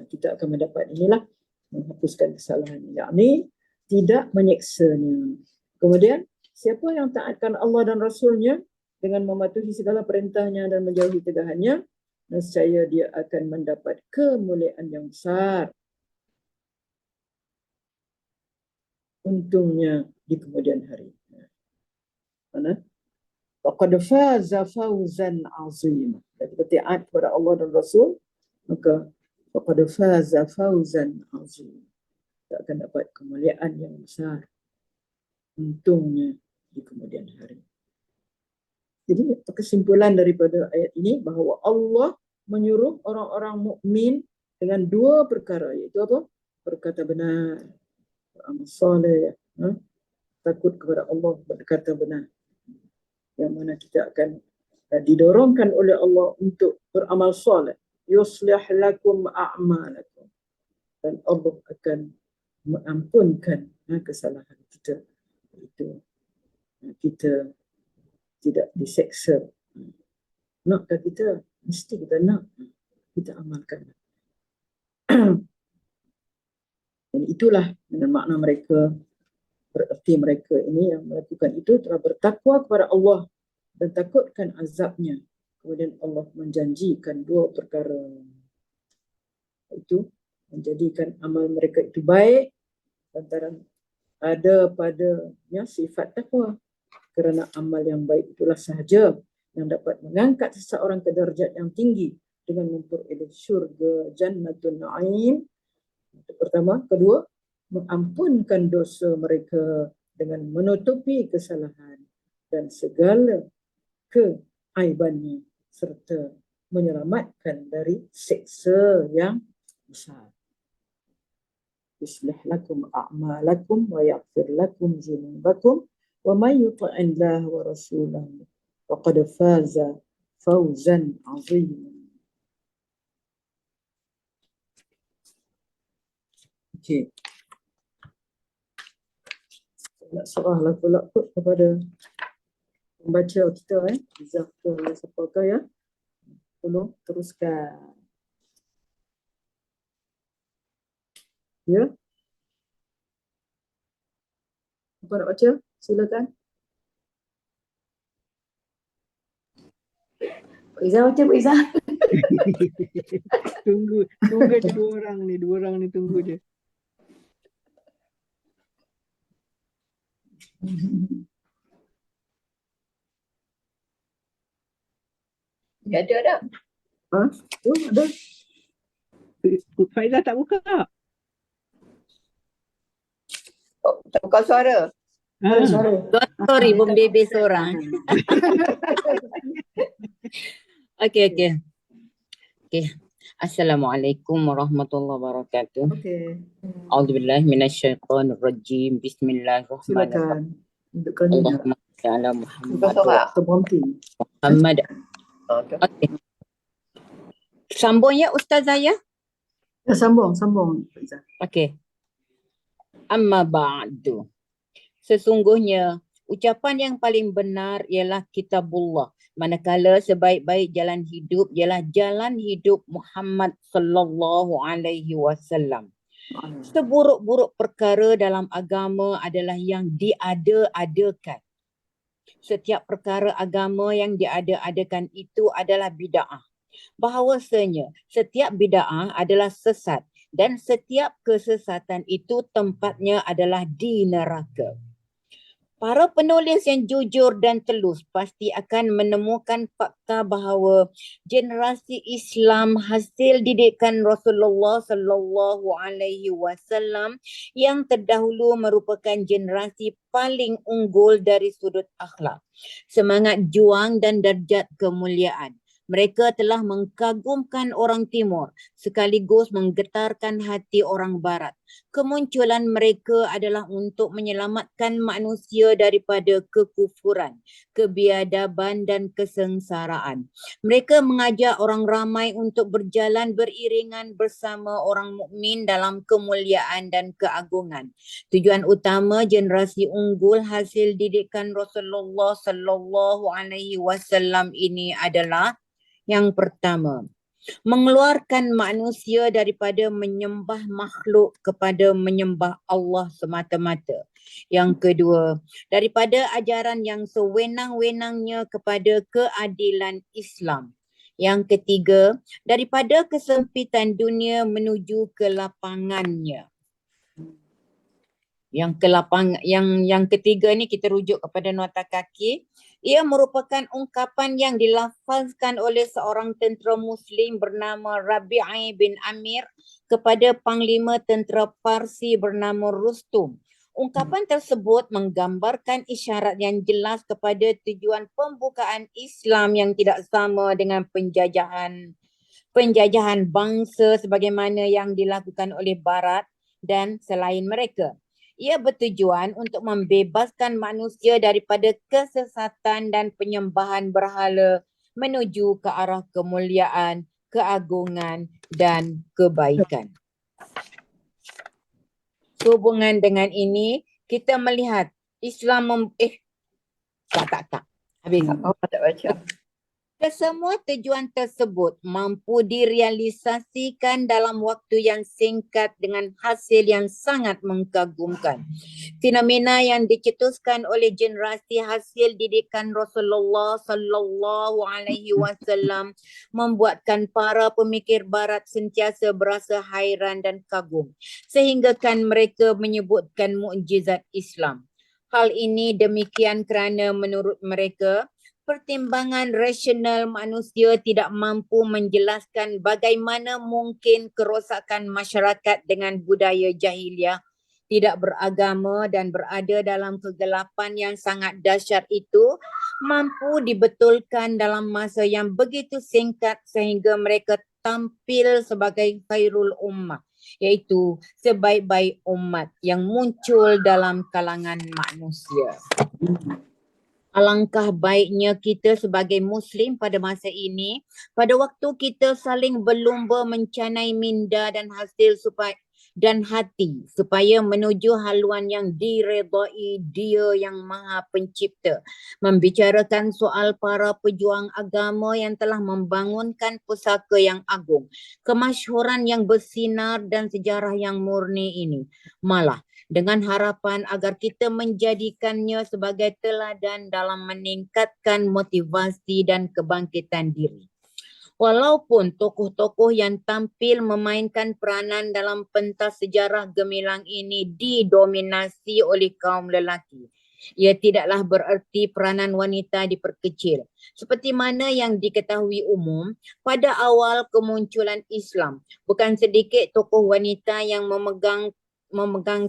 Kita akan mendapat inilah, menghapuskan kesalahan, yakni tidak menyeksanya. Kemudian siapa yang taatkan Allah dan Rasulnya dengan mematuhi segala perintahnya dan menjauhi tegahannya, nescaya dia akan mendapat kemuliaan yang besar. Untungnya di kemudian hari. Mana? Faqad faza fawzan azima. Kita taat kepada Allah dan Rasul, maka faqad faza fawzan azima. Kita akan dapat kemuliaan yang besar. Untungnya di kemudian hari. Jadi kesimpulan daripada ayat ini bahawa Allah menyuruh orang-orang mukmin dengan dua perkara, iaitu apa? Berkata benar, beramal soleh, takut kepada Allah, berkata benar. Yang mana kita akan didorongkan oleh Allah untuk beramal soleh. Yuslih lakum a'malakum. Dan Allah akan mengampunkan kesalahan kita. Itu kita tidak diseksa. Nakkah kita? Mesti kita nak. Kita amalkan. Dan itulah dengan makna mereka, bererti mereka ini yang melakukan itu telah bertakwa kepada Allah dan takutkan azabnya. Kemudian Allah menjanjikan dua perkara. Itu menjadikan amal mereka itu baik lantaran ada padanya sifat takwa. Kerana amal yang baik itulah sahaja yang dapat mengangkat seseorang ke darjat yang tinggi dengan memperoleh syurga Jannatun Na'im. Itu pertama. Kedua, mengampunkan dosa mereka dengan menutupi kesalahan dan segala keaibannya serta menyelamatkan dari siksa yang besar. يصلح لكم أعمالكم ويغفر لكم ذنوبكم ومن يطع الله ورسوله فقد فاز فوزا عظيما. Okey. Nak serahlah pula kot kepada pembaca kita Jazakallah siapakah ya. Tolong teruskan. Ya. Apa nak baca? Silakan. Pak Izzah baca, Pak Izzah. Tunggu ada dua orang ni tunggu je. Ya, ada tak? Ha? Tu ada. Faizah tak buka. Oh, tak buka suara. Ada Ha. suara. Sorry, membebel seorang. Okey. Assalamualaikum warahmatullahi wabarakatuh. Okey. A'udzubillahi minasyaitonirrajim. Bismillahirrahmanirrahim. Silakan. Dudukkan dulu. Allahumma shalli ala Buka Muhammad suara. Kita berhenti. Muhammad. Okay. Okey. Sambung ya Ustazah ya? Ya, sambung. Faizah. Okey. Amma ba'du. Sesungguhnya ucapan yang paling benar ialah kitabullah. Manakala sebaik-baik jalan hidup ialah jalan hidup Muhammad sallallahu alaihi wasallam. Seburuk-buruk perkara dalam agama adalah yang diada-adakan. Setiap perkara agama yang diada-adakan itu adalah bid'ah. Bahawasanya setiap bid'ah adalah sesat dan setiap kesesatan itu tempatnya adalah di neraka. Para penulis yang jujur dan telus pasti akan menemukan fakta bahawa generasi Islam hasil didikan Rasulullah sallallahu alaihi wasallam yang terdahulu merupakan generasi paling unggul dari sudut akhlak, semangat juang dan darjat kemuliaan. Mereka telah mengkagumkan orang Timur sekaligus menggetarkan hati orang Barat. Kemunculan mereka adalah untuk menyelamatkan manusia daripada kekufuran, kebiadaban dan kesengsaraan. Mereka mengajak orang ramai untuk berjalan beriringan bersama orang mukmin dalam kemuliaan dan keagungan. Tujuan utama generasi unggul hasil didikan Rasulullah sallallahu alaihi wasallam ini adalah yang pertama, mengeluarkan manusia daripada menyembah makhluk kepada menyembah Allah semata-mata. Yang kedua, daripada ajaran yang sewenang-wenangnya kepada keadilan Islam. Yang ketiga, daripada kesempitan dunia menuju ke lapangannya. Yang ketiga ni kita rujuk kepada nota kaki. Ia merupakan ungkapan yang dilafazkan oleh seorang tentera Muslim bernama Rabi'i bin Amir kepada Panglima Tentera Parsi bernama Rustum. Ungkapan tersebut menggambarkan isyarat yang jelas kepada tujuan pembukaan Islam yang tidak sama dengan penjajahan bangsa sebagaimana yang dilakukan oleh Barat dan selain mereka. Ia bertujuan untuk membebaskan manusia daripada kesesatan dan penyembahan berhala menuju ke arah kemuliaan, keagungan dan kebaikan. Sehubungan dengan ini, kita melihat Islam tak. Habis. Oh, tak baca. Kesemua tujuan tersebut mampu direalisasikan dalam waktu yang singkat dengan hasil yang sangat mengagumkan. Fenomena yang dicetuskan oleh generasi hasil didikan Rasulullah sallallahu alaihi wasallam membuatkan para pemikir barat sentiasa berasa hairan dan kagum sehinggakan mereka menyebutkan mukjizat Islam. Hal ini demikian kerana menurut mereka pertimbangan rasional manusia tidak mampu menjelaskan bagaimana mungkin kerosakan masyarakat dengan budaya jahiliah tidak beragama dan berada dalam kegelapan yang sangat dahsyat itu mampu dibetulkan dalam masa yang begitu singkat sehingga mereka tampil sebagai khairul ummah iaitu sebaik-baik umat yang muncul dalam kalangan manusia. Alangkah baiknya kita sebagai Muslim pada masa ini, pada waktu kita saling berlumba mencanai minda dan hasil dan hati supaya menuju haluan yang diredai Dia yang Maha Pencipta, membicarakan soal para pejuang agama yang telah membangunkan pusaka yang agung, kemasyhuran yang bersinar dan sejarah yang murni ini. Malah dengan harapan agar kita menjadikannya sebagai teladan dalam meningkatkan motivasi dan kebangkitan diri. Walaupun tokoh-tokoh yang tampil memainkan peranan dalam pentas sejarah gemilang ini didominasi oleh kaum lelaki, ia tidaklah bererti peranan wanita diperkecil. Seperti mana yang diketahui umum, pada awal kemunculan Islam, bukan sedikit tokoh wanita yang memegang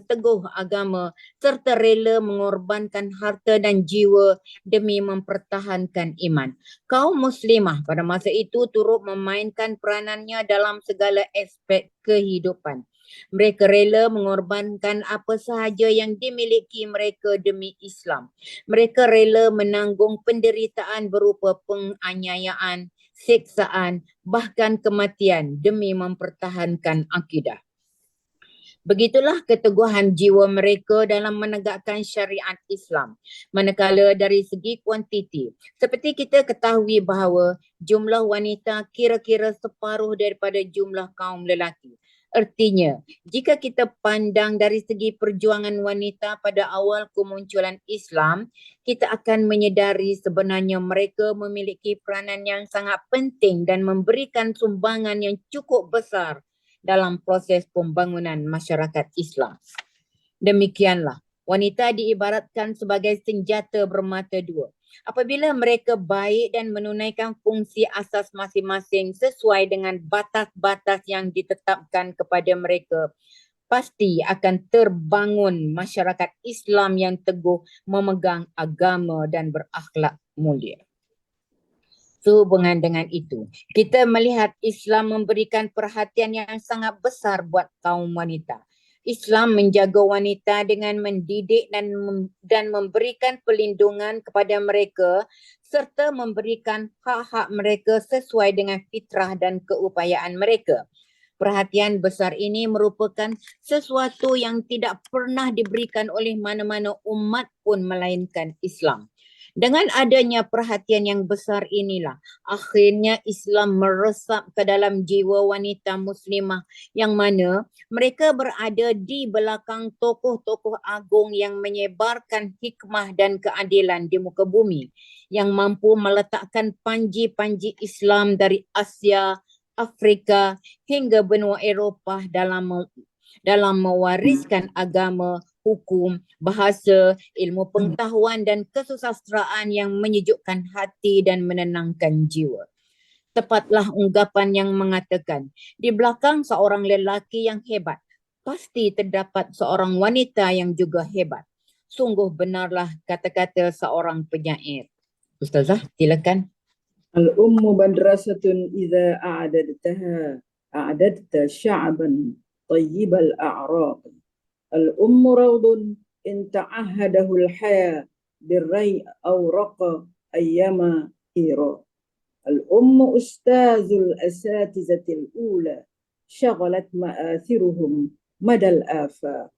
teguh agama serta rela mengorbankan harta dan jiwa demi mempertahankan iman. Kaum muslimah pada masa itu turut memainkan peranannya dalam segala aspek kehidupan. Mereka rela mengorbankan apa sahaja yang dimiliki mereka demi Islam. Mereka rela menanggung penderitaan berupa penganiayaan, siksaan, bahkan kematian demi mempertahankan akidah. Begitulah keteguhan jiwa mereka dalam menegakkan syariat Islam. Manakala dari segi kuantiti, seperti kita ketahui bahawa jumlah wanita kira-kira separuh daripada jumlah kaum lelaki. Artinya, jika kita pandang dari segi perjuangan wanita pada awal kemunculan Islam, kita akan menyedari sebenarnya mereka memiliki peranan yang sangat penting dan memberikan sumbangan yang cukup besar dalam proses pembangunan masyarakat Islam. Demikianlah, wanita diibaratkan sebagai senjata bermata dua. Apabila mereka baik dan menunaikan fungsi asas masing-masing sesuai dengan batas-batas yang ditetapkan kepada mereka, pasti akan terbangun masyarakat Islam yang teguh memegang agama dan berakhlak mulia. Sehubungan dengan itu, kita melihat Islam memberikan perhatian yang sangat besar buat kaum wanita. Islam menjaga wanita dengan mendidik dan memberikan perlindungan kepada mereka serta memberikan hak-hak mereka sesuai dengan fitrah dan keupayaan mereka. Perhatian besar ini merupakan sesuatu yang tidak pernah diberikan oleh mana-mana umat pun melainkan Islam. Dengan adanya perhatian yang besar inilah, akhirnya Islam meresap ke dalam jiwa wanita muslimah yang mana mereka berada di belakang tokoh-tokoh agung yang menyebarkan hikmah dan keadilan di muka bumi, yang mampu meletakkan panji-panji Islam dari Asia, Afrika hingga benua Eropah dalam mewariskan agama, hukum, bahasa, ilmu pengetahuan dan kesusastraan yang menyejukkan hati dan menenangkan jiwa. Tepatlah ungkapan yang mengatakan, di belakang seorang lelaki yang hebat, pasti terdapat seorang wanita yang juga hebat. Sungguh benarlah kata-kata seorang penyair. Ustazah, silakan. Al-ummu madrasatun idza a'dadta sya'ban tayyibal a'raq. Al-ummu rawdun in ta'ahadahu al-haya birray awraqa ayyama hira. Al-ummu ustazul asatizatil ula syaghalat ma'athiruhum madal afaq.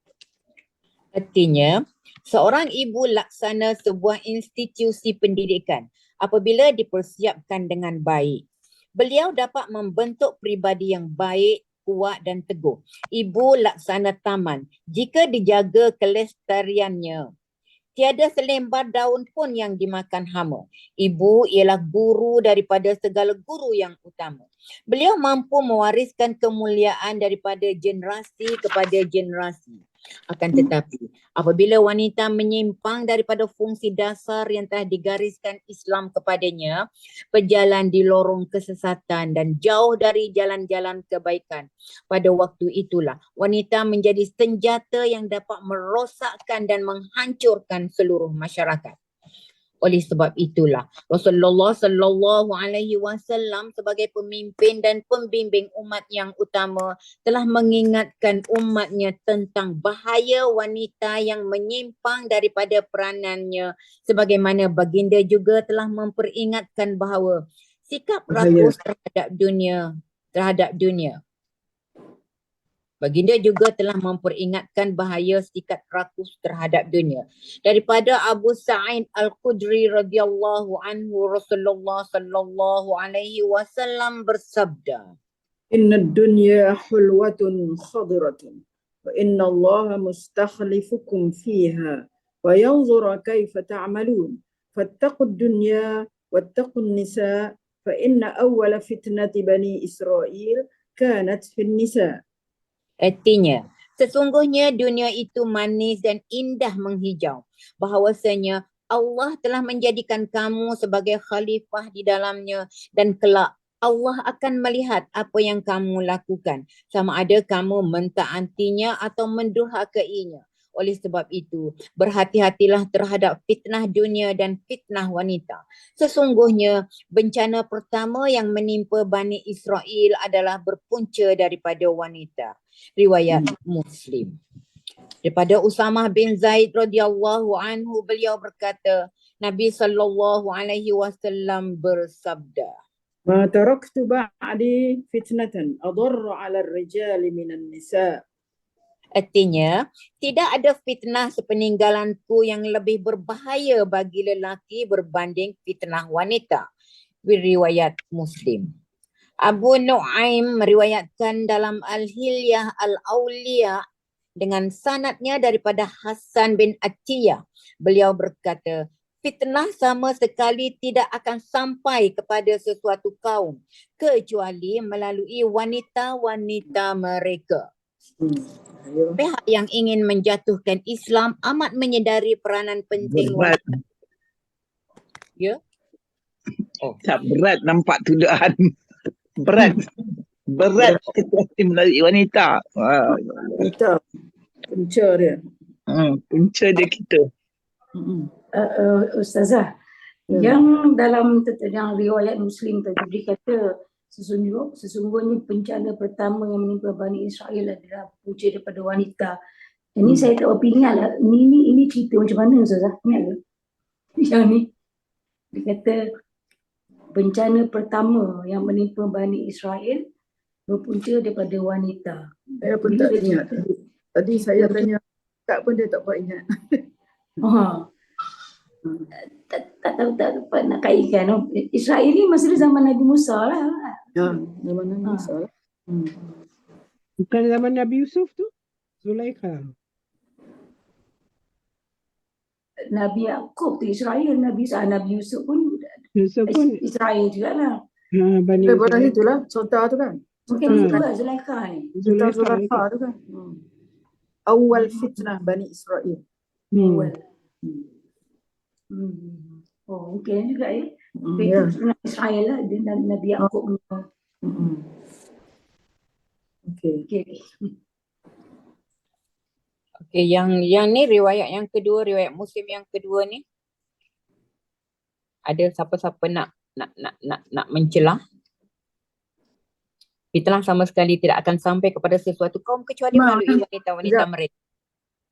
Artinya, seorang ibu laksana sebuah institusi pendidikan apabila dipersiapkan dengan baik. Beliau dapat membentuk pribadi yang baik, kuat dan teguh. Ibu laksana taman jika dijaga kelestariannya. Tiada selembar daun pun yang dimakan hama. Ibu ialah guru daripada segala guru yang utama. Beliau mampu mewariskan kemuliaan daripada generasi kepada generasi. Akan tetapi, apabila wanita menyimpang daripada fungsi dasar yang telah digariskan Islam kepadanya, berjalan di lorong kesesatan dan jauh dari jalan-jalan kebaikan, pada waktu itulah wanita menjadi senjata yang dapat merosakkan dan menghancurkan seluruh masyarakat. Oleh sebab itulah Rasulullah sallallahu alaihi wasallam sebagai pemimpin dan pembimbing umat yang utama telah mengingatkan umatnya tentang bahaya wanita yang menyimpang daripada peranannya, sebagaimana baginda juga telah memperingatkan bahawa sikap Bahaya. rakus terhadap dunia. Baginda juga telah memperingatkan bahaya sikap rakus terhadap dunia. Daripada Abu Sa'id Al-Khudri radhiyallahu anhu, Rasulullah sallallahu alaihi wasallam bersabda, Inna dunya hulwatun khadiratun wa inna Allah mustakhlifukum fiha wa yanzura kaifa ta'malun fattaqud dunya wattaqun nisa fa inna awwala fitnati bani Israel kanat fin nisa. artinya, sesungguhnya dunia itu manis dan indah menghijau. Bahawasanya Allah telah menjadikan kamu sebagai khalifah di dalamnya dan kelak Allah akan melihat apa yang kamu lakukan, sama ada kamu mentaatinya atau mendurhakainya. Oleh sebab itu, berhati-hatilah terhadap fitnah dunia dan fitnah wanita. Sesungguhnya, bencana pertama yang menimpa Bani Israel adalah berpunca daripada wanita. Riwayat Muslim. Daripada Usamah bin Zaid radhiyallahu anhu, beliau berkata, Nabi sallallahu alaihi wasallam bersabda, Ma taraktu ba'di fitnatan adarra 'ala ar-rijali minan nisa. artinya, tidak ada fitnah sepeninggalanku yang lebih berbahaya bagi lelaki berbanding fitnah wanita. Riwayat Muslim. Abu Nu'aim meriwayatkan dalam Al-Hilyah Al-Awliya dengan sanadnya daripada Hasan bin Atiyah. Beliau berkata, fitnah sama sekali tidak akan sampai kepada sesuatu kaum kecuali melalui wanita-wanita mereka. Pihak yang ingin menjatuhkan Islam amat menyedari peranan penting Berat. wanita. Ya? Tak berat nampak tudaan. Berat. Berat situasi melalui wanita. Kita punca dia. Punca dia kita. Ustazah, yang dalam yang riwayat Muslim tadi dikata sesungguhnya bencana pertama yang menimpa Bani Israel adalah punca daripada wanita. Ini saya tak berapa ingat lah. Ini cerita macam mana Ustazah? Ingat ke? Yang ni dikata bencana pertama yang menimpa Bani Israel berpunca daripada wanita. Saya pun tak ingat. Tadi saya tanya Kak pun dia tak buat ingat. Tak tahu tak dapat nak kaitkan. Israel ni masa zaman Nabi Musa lah. Ya, zaman Nabi Musa. Bukan zaman Nabi Yusuf tu? Zulaikha. Nabi Yaakob tu Israel, Nabi Yusuf pun Yusuf pun Israel jugalah. Bani Daripada Israel. itulah, Sultan tu kan. Mungkin juga Zulaikha ni. Sultan Zulaikha. Zulaikha tu kan. Awal fitnah Bani Israel. Awal. Oh, mungkin juga ya. Ya. Itu sebenarnya Israel lah, dia Nabi Yaakob. Okey. Okay. Okey, yang ni riwayat yang kedua, riwayat Muslim yang kedua ni. Ada siapa-siapa nak mencelah? Fitnah sama sekali tidak akan sampai kepada sesuatu kaum kecuali melalui wanita-wanita mereka.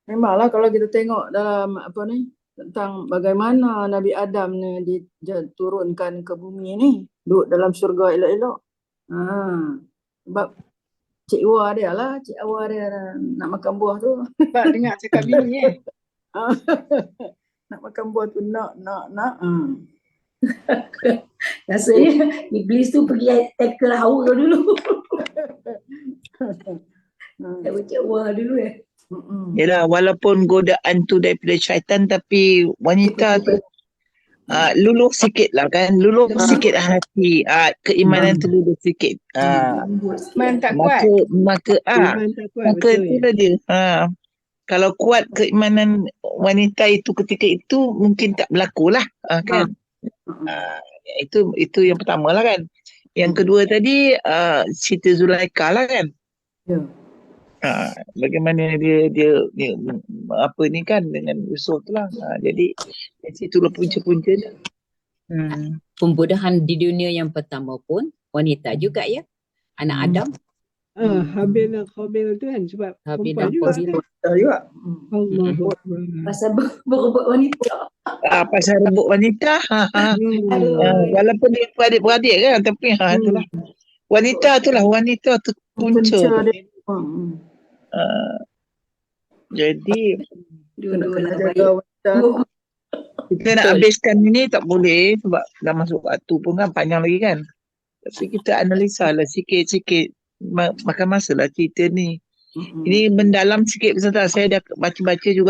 Memanglah kalau kita tengok dalam apa ni tentang bagaimana Nabi Adam ni diturunkan ke bumi ni, duduk dalam syurga elok-elok. Sebab Cik Wa dia lah, Cik Awa dia nak makan buah tu. Tak dengar cakap bini Nak makan buah tu nak. Rasanya Iblis tu pergi tackle Hawa dulu. Tak baca wah dulu ya. Yalah, walaupun godaan tu daripada syaitan, tapi wanita tu luluh sikit lah kan. Luluh sikit hati. Keimanan tu luluh sikit. Man tak kuat. Maka Man tak kuat, maka betul. itulah dia. Kalau kuat keimanan wanita itu ketika itu, mungkin tak berlaku lah. Kan? Itu yang pertama lah kan. Yang kedua tadi cerita Zulaikha lah kan. Ya. Bagaimana dia apa ni kan dengan Yusuf tu lah. Jadi Situlah punca-punca dia. Pembudahan di dunia yang pertama pun wanita juga ya. Anak Adam, Habil dan Qabil tu kan sebab Habil perempuan dan juga. Qabil. Kita juga. Allahu Akbar. Pasal berebut wanita. Pasal rebut wanita. Walaupun dia beradik-beradik kan, tapi itulah. Wanita tu punca. dia. Jadi Dua-dua Kena lah jaga baik. wanita. kita nak habiskan ini tak boleh sebab dah masuk waktu pun kan, panjang lagi kan. Tapi kita analisa lah sikit-sikit. Makan masa lah cerita ni. Ini mendalam sikit Ustazah. Saya dah baca-baca juga